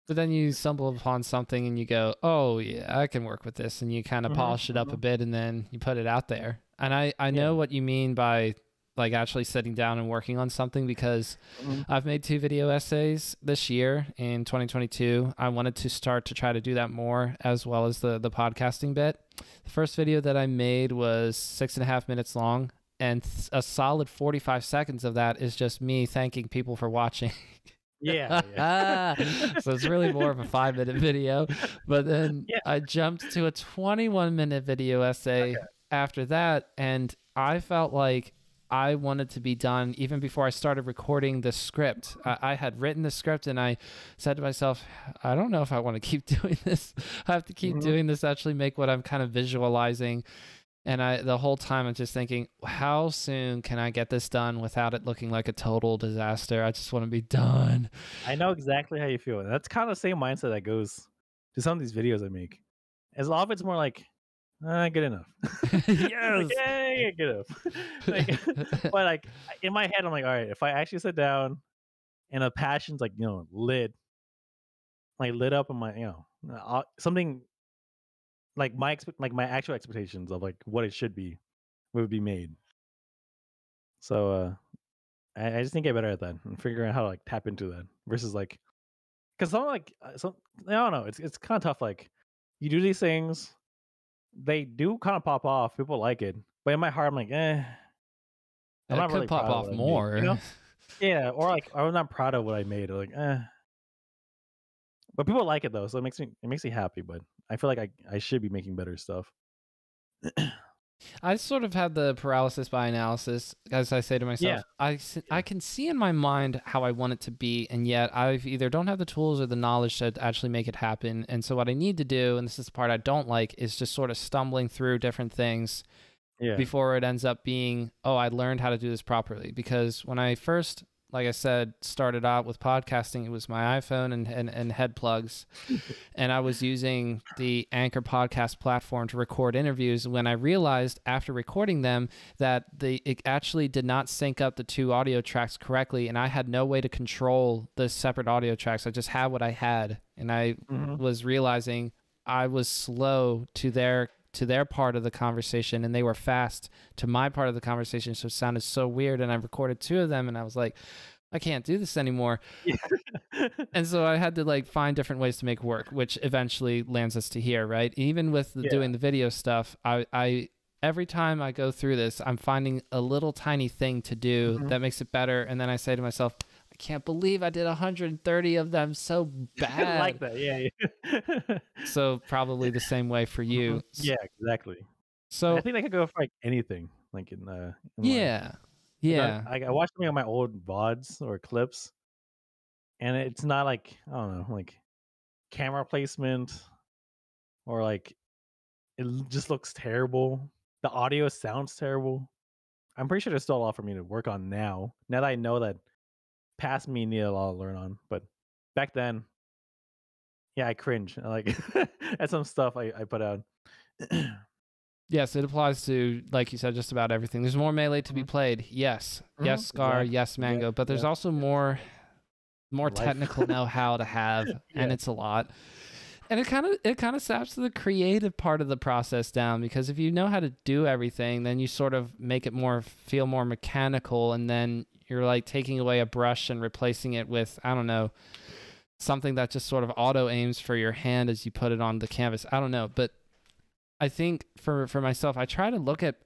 But then you stumble upon something and you go, oh, yeah, I can work with this. And you kind of Hmm. polish it up a bit and then you put it out there. And I Yeah. know what you mean by like actually sitting down and working on something, because Hmm. I've made 2 video essays this year in 2022. I wanted to start to try to do that more, as well as the podcasting bit. The first video that I made was 6.5 minutes long, and a solid 45 seconds of that is just me thanking people for watching. Yeah, yeah. So it's really more of a 5-minute video. But then Yeah. I jumped to a 21-minute video essay after that, and I felt like I wanted to be done even before I started recording the script. I had written the script, and I said to myself, I don't know if I want to keep doing this. I have to keep doing this to actually make what I'm kind of visualizing. And the whole time I'm just thinking, how soon can I get this done without it looking like a total disaster? I just want to be done. I know exactly how you feel. And that's kind of the same mindset that goes to some of these videos I make. As long as it's more like, good enough. Yes. Like, yeah, good enough. Like, but like in my head, I'm like, all right, if I actually sit down and a passion's like, lit up in my, something like like my actual expectations of like what it should be would be made. So I just think I get better at that and figuring out how to like tap into that versus like, because some like some I don't know, it's kind of tough. Like you do these things, they do kind of pop off. People like it, but in my heart, I'm like, I'm It not could really pop proud of off what I made. more. Yeah, or like I'm not proud of what I made. Or like, but people like it though, so it makes me happy. But I feel like I should be making better stuff. I sort of had the paralysis by analysis, as I say to Yeah, myself. I can see in my mind how I want it to be, and yet I either don't have the tools or the knowledge to actually make it happen. And so what I need to do, and this is the part I don't like, is just sort of stumbling through different things yeah. before it ends up being, oh, I learned how to do this properly. Because when I first, like I said, started out with podcasting, it was my iPhone and head plugs. And I was using the Anchor podcast platform to record interviews. When I realized after recording them that it actually did not sync up the 2 audio tracks correctly, and I had no way to control the separate audio tracks. I just had what I had, and I Hmm. was realizing I was slow to their part of the conversation, and they were fast to my part of the conversation, so it sounded so weird. And I recorded 2 of them, and I was like, I can't do this anymore. Yeah. And so I had to like find different ways to make work, which eventually lands us to here, right? Even with Yeah. doing the video stuff, I every time I go through this, I'm finding a little tiny thing to do Hmm. that makes it better, and then I say to myself, I can't believe I did 130 of them so I like bad. that. Yeah. Yeah. So probably the same way for you. Yeah, exactly. I So think I could go for like anything, like in life. yeah, Like yeah. I watched some of my old VODs or clips, and it's not like I don't know, like camera placement or like just looks terrible. The audio sounds terrible. I'm pretty sure there's still a lot for me to work on now. Now that I know that past me need a lot to learn on, but back then, yeah, I cringe. I like at some stuff I put out. Yes, it applies to, like you said, just about everything. There's more Melee to be Mhm. played. Yes. Mhm. Yes, Scar. Exactly. Yes, Mango. But there's also more Life. technical know-how to have, and Yeah. it's a lot. And it kind of saps the creative part of the process down, because if you know how to do everything, then you sort of make it feel more mechanical, and then you're like taking away a brush and replacing it with, I don't know, something that just sort of auto aims for your hand as you put it on the canvas. I don't know, but I think for myself, I try to look at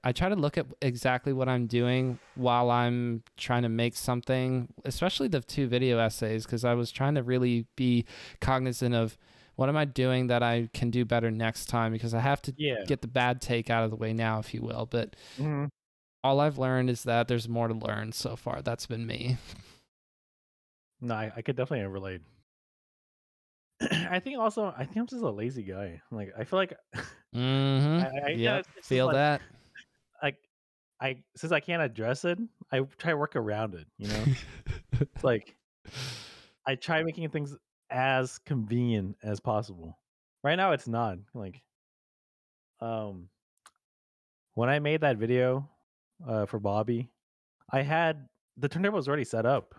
exactly what I'm doing while I'm trying to make something, especially the 2 video essays, because I was trying to really be cognizant of what am I doing that I can do better next time, because I have to Yeah. get the bad take out of the way now, if you will. But Mhm. all I've learned is that there's more to learn so far. That's been me. No, I could definitely relate. I think I'm just a lazy guy. Like I feel like yeah, Yep. it's just Feel that. like since I can't address it, I try to work around it. It's like I try making things as convenient as possible. Right now, it's not like um when I made that video for Bobby, I had the turntable was already set up,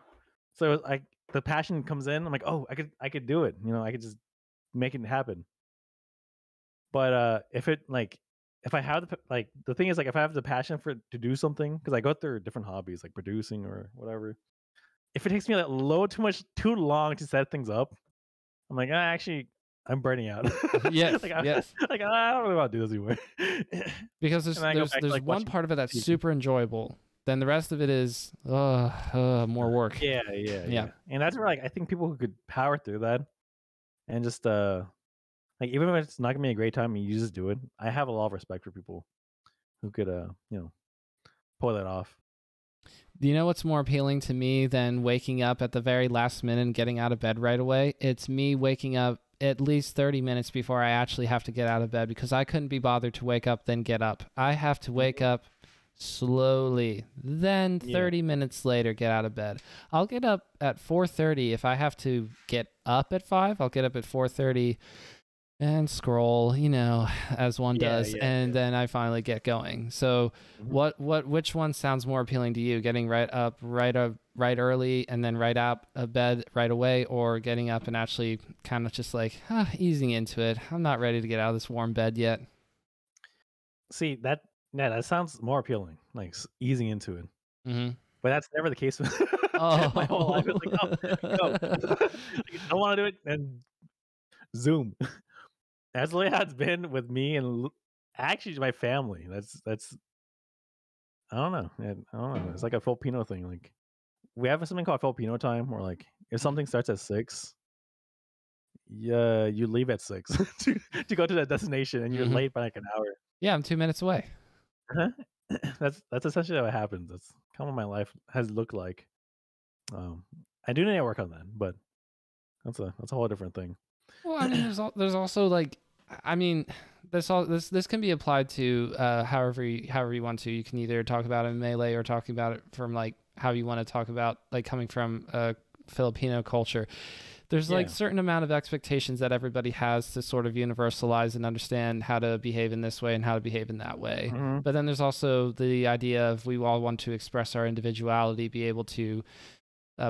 so it was like the passion comes in. I'm like, oh, I could do it. You know, I could just make it happen. But if it like if I have like the thing is like if I have the passion for to do something because I go through different hobbies like producing or whatever. If it takes me like too long to set things up, I'm like, actually, I'm burning out. Yes, like yes. I don't really want to do this anymore. Because And then I go back to there's like one watching part of it that's TV. super enjoyable. Then the rest of it is more work. Yeah, yeah, Yeah. yeah. And that's where like I think people who could power through that and just like even if it's not gonna be a great time and you just do it, I have a lot of respect for people who could you know pull that off. Do you know what's more appealing to me than waking up at the very last minute and getting out of bed right away? It's me waking up at least 30 minutes before I actually have to get out of bed because I couldn't be bothered to wake up then get up. I have to wake Mhm. up slowly, then Yeah. 30 minutes later get out of bed. I'll get up at 4:30 if I have to get up at 5. I'll get up at 4:30 and scroll, as one Yeah, does, yeah, and yeah. then I finally get going. So, Mhm. which one sounds more appealing to you? Getting right early, and then right out of bed right away, or getting up and actually kind of just like easing into it? I'm not ready to get out of this warm bed yet. See that yeah, that sounds more appealing, like easing into it. Mm-hmm. But that's never the case with my whole life. It's like, oh, go. Oh. Like, I want to do it and zoom. That's the way how it's been with me and actually my family. That's I don't know. I don't know. It's like a Filipino thing. Like we have something called Filipino time, where like if something starts at 6, yeah, you leave at 6 to go to that destination, and you're Mm-hmm. late by like an hour. Yeah, I'm 2 minutes away. Uh-huh. That's essentially what happens. That's kind of what my life has looked like. Um, I do need to work on that, but that's a whole different thing. Well, I mean, there's also like, I mean, this can be applied to however you want to. You can either talk about it in Melee or talking about it from like how you want to talk about like coming from a Filipino culture. There's like Yeah. certain amount of expectations that everybody has to sort of universalize and understand how to behave in this way and how to behave in that way. Hmm. But then there's also the idea of we all want to express our individuality, be able to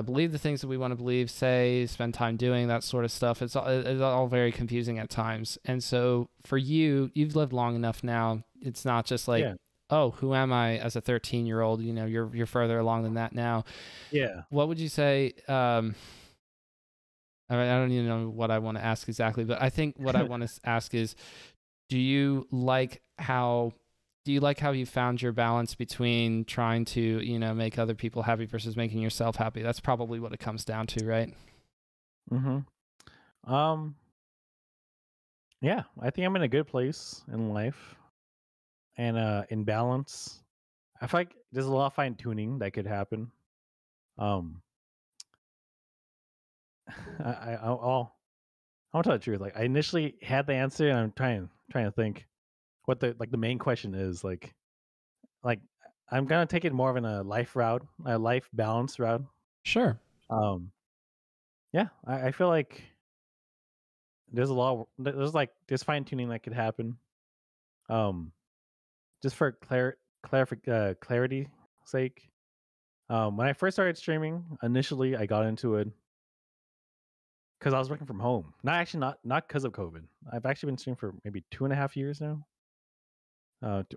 believe the things that we want to believe, say, spend time doing that sort of stuff. It's all very confusing at times. And so for you, you've lived long enough now. It's not just like, Yeah. oh, who am I as a 13-year-old? You're further along than that now. Yeah. What would you say? I mean, I don't even know what I want to ask exactly, but I think what I want to ask is, do you like how you found your balance between trying to, make other people happy versus making yourself happy? That's probably what it comes down to, right? Hmm. Um. Yeah, I think I'm in a good place in life and in balance. I feel like there's a lot of fine tuning that could happen. Um, I'll tell the truth. Like I initially had the answer, and I'm trying to think what the main question is. Like I'm gonna take it more of in a life route, a life balance route. Sure. Um, yeah, I feel like there's a lot. There's fine tuning that could happen. Um, just for clarity sake. When I first started streaming, initially I got into it because I was working from home. Not because of COVID. I've actually been streaming for maybe 2.5 years now.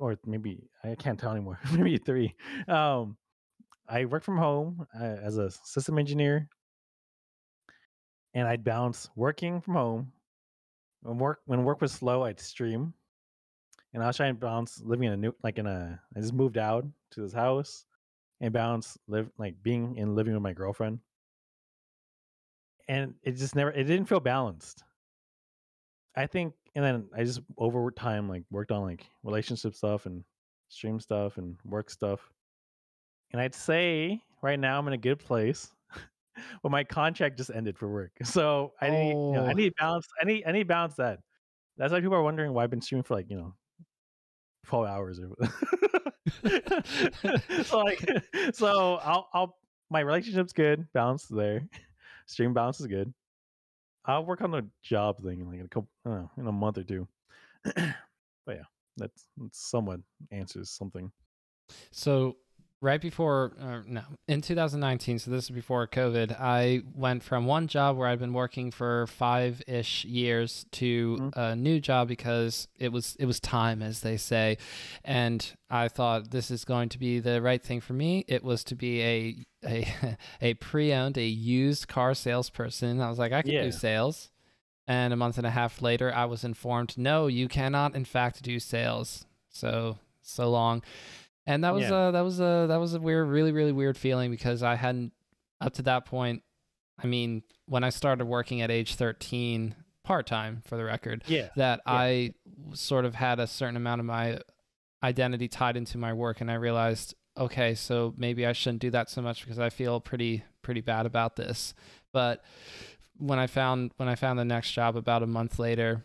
Or maybe I can't tell anymore. Maybe 3. Um, I work from home as a system engineer, and I'd bounce working from home. When work was slow, I'd stream, and I was trying to balance living in a new like in a. I just moved out to this house and balance live like being in living with my girlfriend, and it didn't feel balanced. I think, and then I just over time like worked on like relationship stuff and stream stuff and work stuff. And I'd say right now I'm in a good place, but my contract just ended for work, so I Oh, need balance. I need balance that. That's why people are wondering why I've been streaming for like 12 hours or. so like so I'll my relationship's good, balance there, stream balance is good. I'll work on the job thing in like a couple, I don't know, in a month or two. But yeah. That's somewhat answers something. So right before, no, in 2019, so this is before COVID, I went from one job where I'd been working for 5-ish years to Mhm. a new job because it was time, as they say, and I thought this is going to be the right thing for me. It was to be a pre-owned, a used car salesperson. I was like, I can do Yeah. sales. And a month and a half later, I was informed, no, you cannot, in fact, do sales. So long. And that was Yeah. a weird, really, really weird feeling because I hadn't up to that point. I mean, when I started working at age 13, part time for the record, Yeah. that Yeah. I sort of had a certain amount of my identity tied into my work, and I realized, okay, so maybe I shouldn't do that so much because I feel pretty bad about this. But when I found the next job about a month later,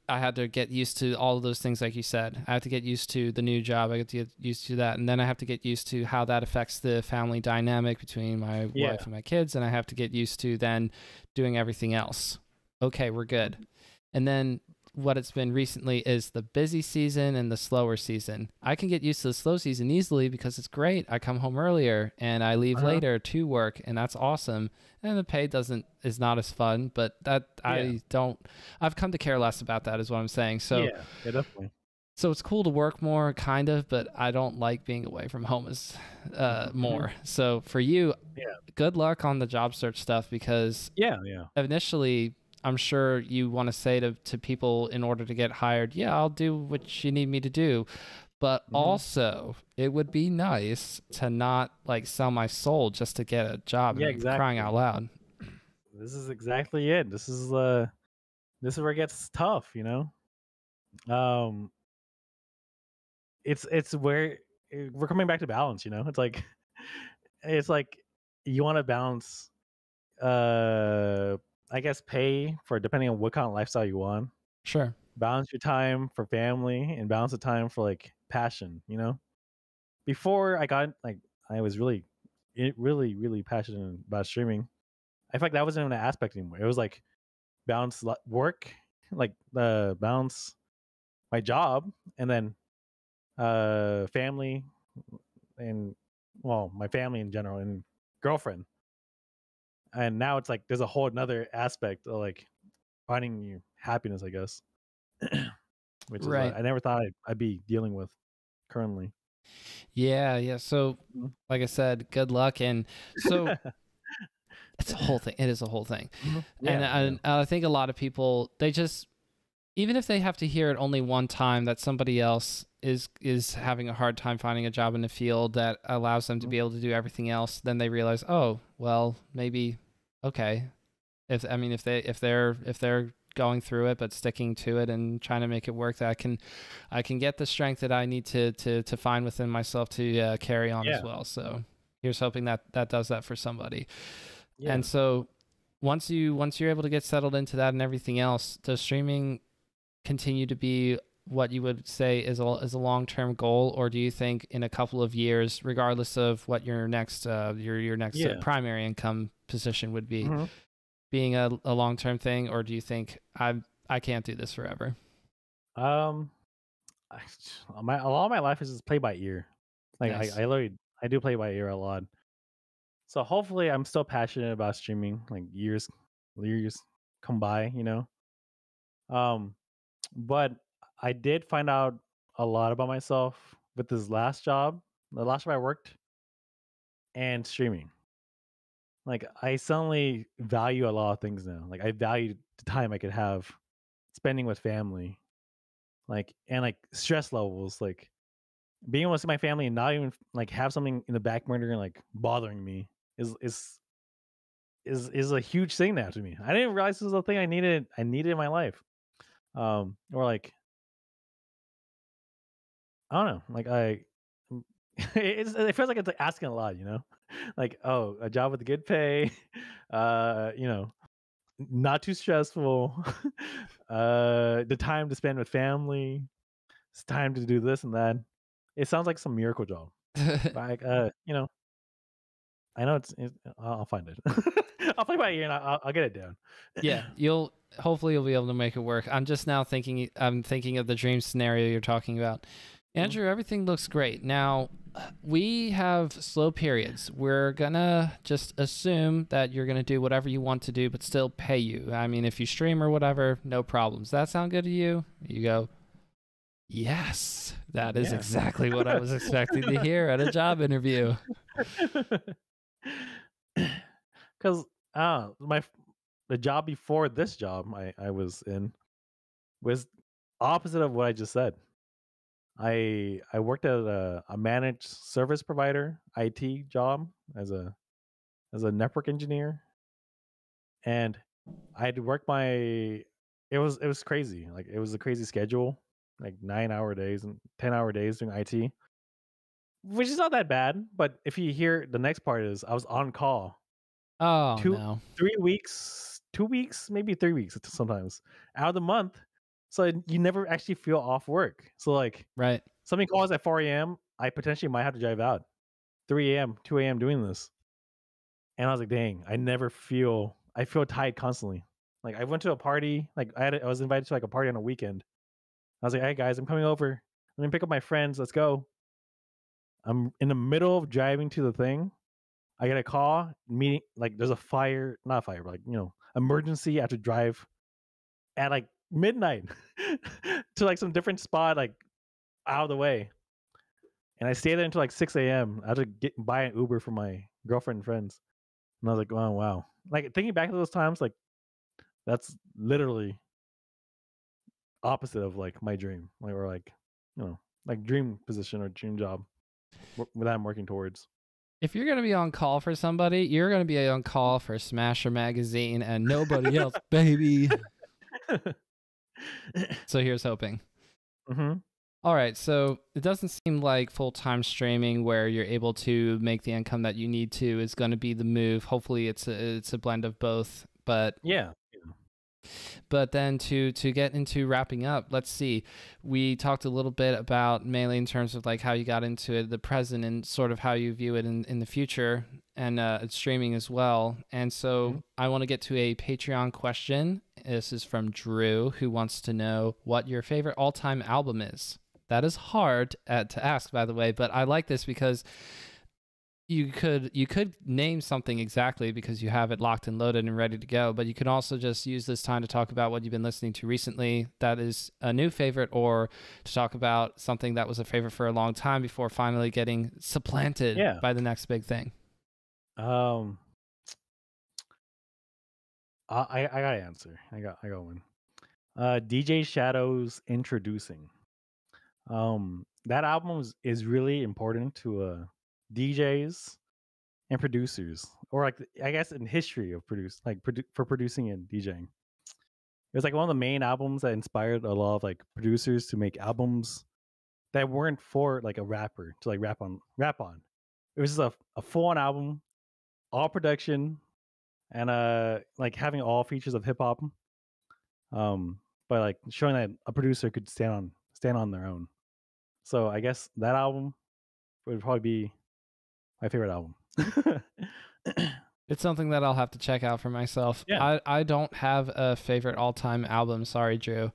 I had to get used to all of those things, like you said. I had to get used to the new job. I had to get used to that, and then I have to get used to how that affects the family dynamic between my Yeah. wife and my kids, and I have to get used to then doing everything else. Okay, we're good. And then what it's been recently is the busy season and the slower season. I can get used to the slow season easily because it's great. I come home earlier and I leave Uh-huh. later to work, and that's awesome. And the pay is not as fun, but Yeah. I've come to care less about that, is what I'm saying. So Yeah. Yeah. Definitely. so it's cool to work more, kind of, but I don't like being away from home as Mhm. more. So for you, Yeah. good luck on the job search stuff, because Yeah. Yeah. initially I'm sure you want to say to people in order to get hired, yeah, I'll do what you need me to do. But Hmm. also, it would be nice to not like sell my soul just to get a job, Yeah. and crying Exactly. out loud. This is exactly it. This is where it gets tough. Um, it's where we're coming back to balance. It's like you want to balance. Uh, I guess pay for depending on what kind of lifestyle you want. Sure. Balance your time for family and balance the time for like passion. Before I was really passionate about streaming. I feel like that wasn't even an aspect anymore. It was like balance work, like balance my job, and then family and well, my family in general and girlfriend. And now it's like there's a whole another aspect of like finding you happiness, I guess, which is Right. I never thought I'd be dealing with currently. Yeah, yeah. So, Mhm. like I said, good luck. And so it's a whole thing. It is a whole thing. Mhm. And Yeah, yeah, I think a lot of people, they just, even if they have to hear it only one time that somebody else is having a hard time finding a job in a field that allows them to mhm. be able to do everything else, then they realize, oh, well, maybe, okay. If they're going through it but sticking to it and trying to make it work, that I can get the strength that I need to find within myself to carry on as Yeah, well. So here's hoping that does that for somebody. yeah. And so once you're able to get settled into that and everything else, does streaming continue to be what you would say is a long-term goal, or do you think in a couple of years, regardless of what your next Yeah. primary income position would be, Hmm. being a long-term thing, or do you think I can't do this forever? Um, I, a lot of my life is just play by ear. Like Nice. I literally I do play by ear a lot. So hopefully I'm still passionate about streaming. Like years come by. Um, but I did find out a lot about myself with this last job, the last job I worked, and streaming. Like I suddenly value a lot of things now. Like I value the time I could have spending with family, and like stress levels, like being able to see my family and not even like have something in the back burner and like bothering me is a huge thing now to me. I didn't realize this was a thing I needed in my life. Or like I don't know, like it feels like it's like asking a lot. Like, oh, a job with good pay, not too stressful, the time to spend with family, it's time to do this and that. It sounds like some miracle job. Like, I know I'll find it. I'll play by ear and I'll get it down. Yeah, hopefully you'll be able to make it work. I'm just now thinking of the dream scenario you're talking about. Andrew, everything looks great. Now, we have slow periods. We're gonna just assume that you're gonna do whatever you want to do, but still pay you. I mean, if you stream or whatever, no problems. Does that sound good to you? You go, yes, that is exactly what I was expecting to hear at a job interview. Because the job before this job I was in was opposite of what I just said. I worked at a managed service provider IT job as a network engineer, and I'd work it was crazy. Like it was a crazy schedule, like 9-hour days and 10-hour days doing IT, which is not that bad. But if you hear the next part is I was on call Oh, no. 3 weeks, 2 weeks, maybe 3 weeks sometimes out of the month. So you never actually feel off work. So like, right, somebody calls at 4 a.m., I potentially might have to drive out 3 a.m., 2 a.m. doing this. And I was like, dang, I feel tired constantly. Like I went to a party, like I was invited to like a party on a weekend. I was like, hey guys, I'm coming over. Let me pick up my friends. Let's go. I'm in the middle of driving to the thing. I get a call, meeting, like there's a fire, not a fire, but like, emergency. I have to drive at like midnight to like some different spot, like out of the way. And I stayed there until like 6 a.m. I had to buy an Uber for my girlfriend and friends. And I was like, oh, wow. Like thinking back to those times, like that's literally opposite of like my dream, like, or like, like dream position or dream job that I'm working towards. If you're going to be on call for somebody, you're going to be on call for SmasherMagazine and nobody else, baby. So here's hoping. Mm-hmm. All right, so it doesn't seem like full-time streaming where you're able to make the income that you need to is going to be the move. Hopefully it's a blend of both, but yeah. But then to get into wrapping up, let's see. We talked a little bit about mainly in terms of like how you got into it, the present, and sort of how you view it in the future, and streaming as well. And so I want to get to a Patreon question. This is from Drew, who wants to know what your favorite all-time album is. That is hard to ask, by the way, but I like this because you could name something exactly because you have it locked and loaded and ready to go, but you can also just use this time to talk about what you've been listening to recently that is a new favorite, or to talk about something that was a favorite for a long time before finally getting supplanted by the next big thing. I got an answer. I got one. DJ Shadow's Introducing. That album is really important to DJs and producers, or like I guess in history of for producing and DJing. It was like one of the main albums that inspired a lot of like producers to make albums that weren't for like a rapper to like rap on. It was just a full on album, all production, and like having all features of hip hop. But like showing that a producer could stand on their own. So I guess that album would probably be my favorite album. It's something that I'll have to check out for myself. Yeah. I don't have a favorite all-time album. Sorry, Drew.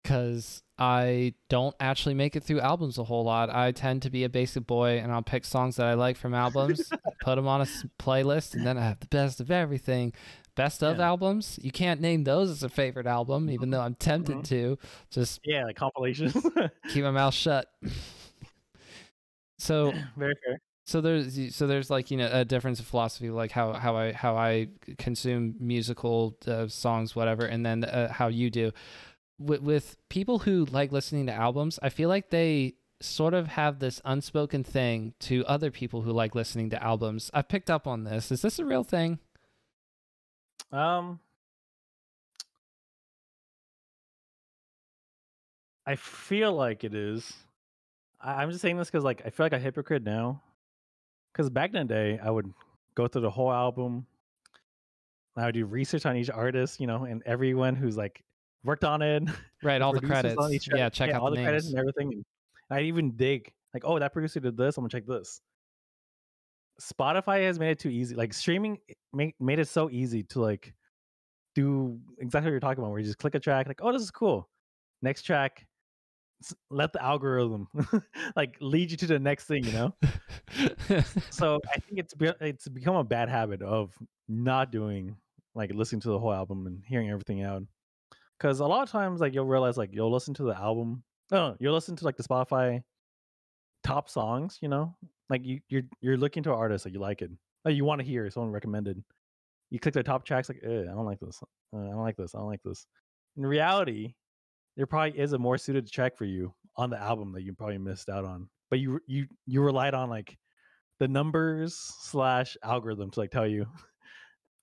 Because I don't actually make it through albums a whole lot. I tend to be a basic boy, and I'll pick songs that I like from albums, put them on a playlist, and then I have the best of everything. Best of albums, you can't name those as a favorite album, even though I'm tempted to. Just like compilations. Keep my mouth shut. So very fair. So there's like a difference of philosophy, like how I consume musical songs, whatever, and then how you do. With people who like listening to albums, I feel like they sort of have this unspoken thing to other people who like listening to albums. I've picked up on this. Is this a real thing? I feel like it is. I'm just saying this because like I feel like a hypocrite now. Because back in the day, I would go through the whole album. I would do research on each artist, and everyone who's like worked on it. Right, all the credits. Check out all the names. Credits and everything. And I'd even dig like, oh, that producer did this. I'm gonna check this. Spotify has made it too easy. Like streaming made it so easy to like do exactly what you're talking about, where you just click a track, like, oh, this is cool. Next track, let the algorithm like lead you to the next thing, you know. So I think it's become a bad habit of not doing like listening to the whole album and hearing everything out. Because a lot of times, like you'll realize, like you'll listen to the album, no, you'll listen to like the Spotify top songs, you know, like you're looking to an artist that you like it, like you want to hear someone recommended. You click the top tracks, like, I don't like this, I don't like this, I don't like this. In reality, there probably is a more suited track for you on the album that you probably missed out on, but you relied on like the numbers slash algorithm to like tell you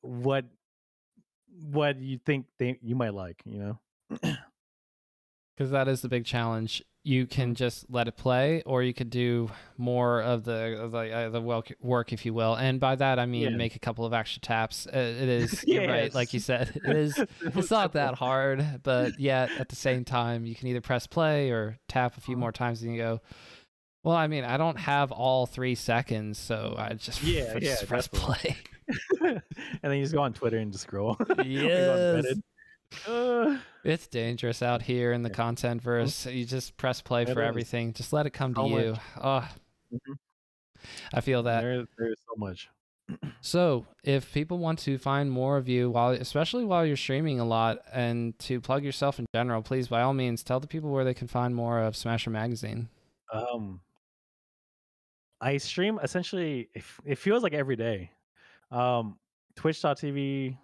what you think you might like, you know. Because that is the big challenge. You can just let it play, or you could do more of the work, if you will. And by that, I mean make a couple of extra taps. It is, you're right, like you said, it is. It's not that hard, but yet at the same time, you can either press play or tap a few more times, and you go, well, I mean, I don't have all 3 seconds, so I just press play. And then you just go on Twitter and just scroll. Yes. It's dangerous out here in the content verse. You just press play for everything. Just let it come to you. Oh, I feel that. There's so much. So if people want to find more of you, especially while you're streaming a lot, and to plug yourself in general, please, by all means, tell the people where they can find more of Smasher Magazine. I stream essentially, it feels like every day. Twitch.tv,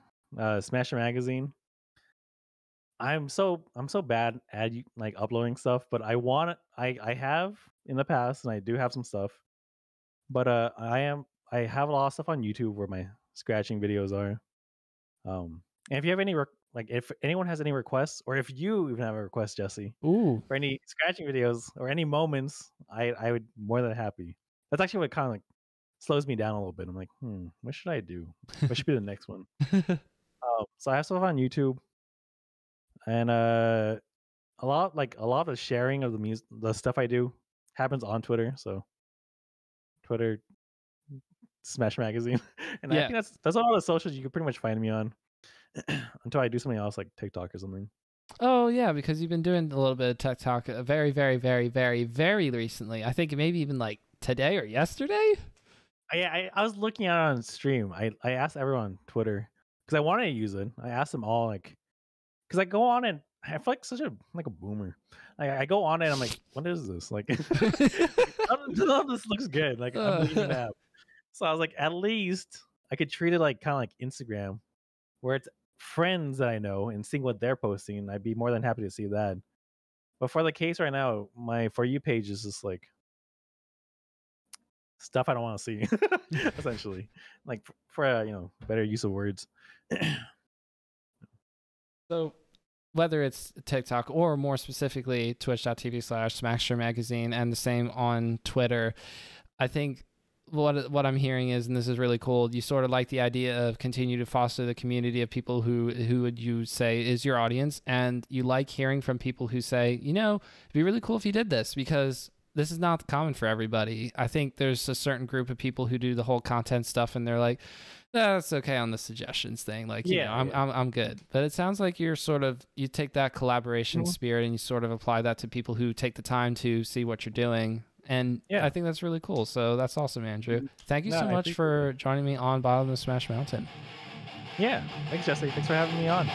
Smasher Magazine. I'm so bad at like uploading stuff, but I have in the past, and I do have some stuff. But I have a lot of stuff on YouTube where my scratching videos are. And if you have any if anyone has any requests, or if you even have a request, Jesse, for any scratching videos or any moments, I would more than happy. That's actually what kind of like slows me down a little bit. I'm like, what should I do? What should be the next one? So I have stuff on YouTube. And a lot of the sharing of the stuff I do happens on Twitter. So Twitter, Smash Magazine, and I think that's all the socials you can pretty much find me on until I do something else like TikTok or something. Oh yeah, because you've been doing a little bit of TikTok very, very, very, very, very recently. I think maybe even like today or yesterday. I was looking at it on stream. I asked everyone on Twitter because I wanted to use it. I asked them all like. Because I go on and I feel like such a boomer. I go on and I'm like, what is this? Like, none of this looks good. Like, I'm leaving it out. So I was like, at least I could treat it like kind of like Instagram, where it's friends that I know and seeing what they're posting. I'd be more than happy to see that. But for the case right now, my For You page is just like stuff I don't want to see, essentially. Like for better use of words. So whether it's TikTok or more specifically twitch.tv/SmasherMagazine, and the same on Twitter, I think what I'm hearing is, and this is really cool, you sort of like the idea of continue to foster the community of people who would you say is your audience, and you like hearing from people who say, it'd be really cool if you did this, because this is not common for everybody. I think there's a certain group of people who do the whole content stuff and they're like, that's okay on the suggestions thing. Like, I'm good. But it sounds like you take that collaboration spirit and you sort of apply that to people who take the time to see what you're doing. And I think that's really cool. So that's awesome, Andrew. Thank you so much for joining me on Bottom of Smash Mountain. Yeah. Thanks, Jesse. Thanks for having me on.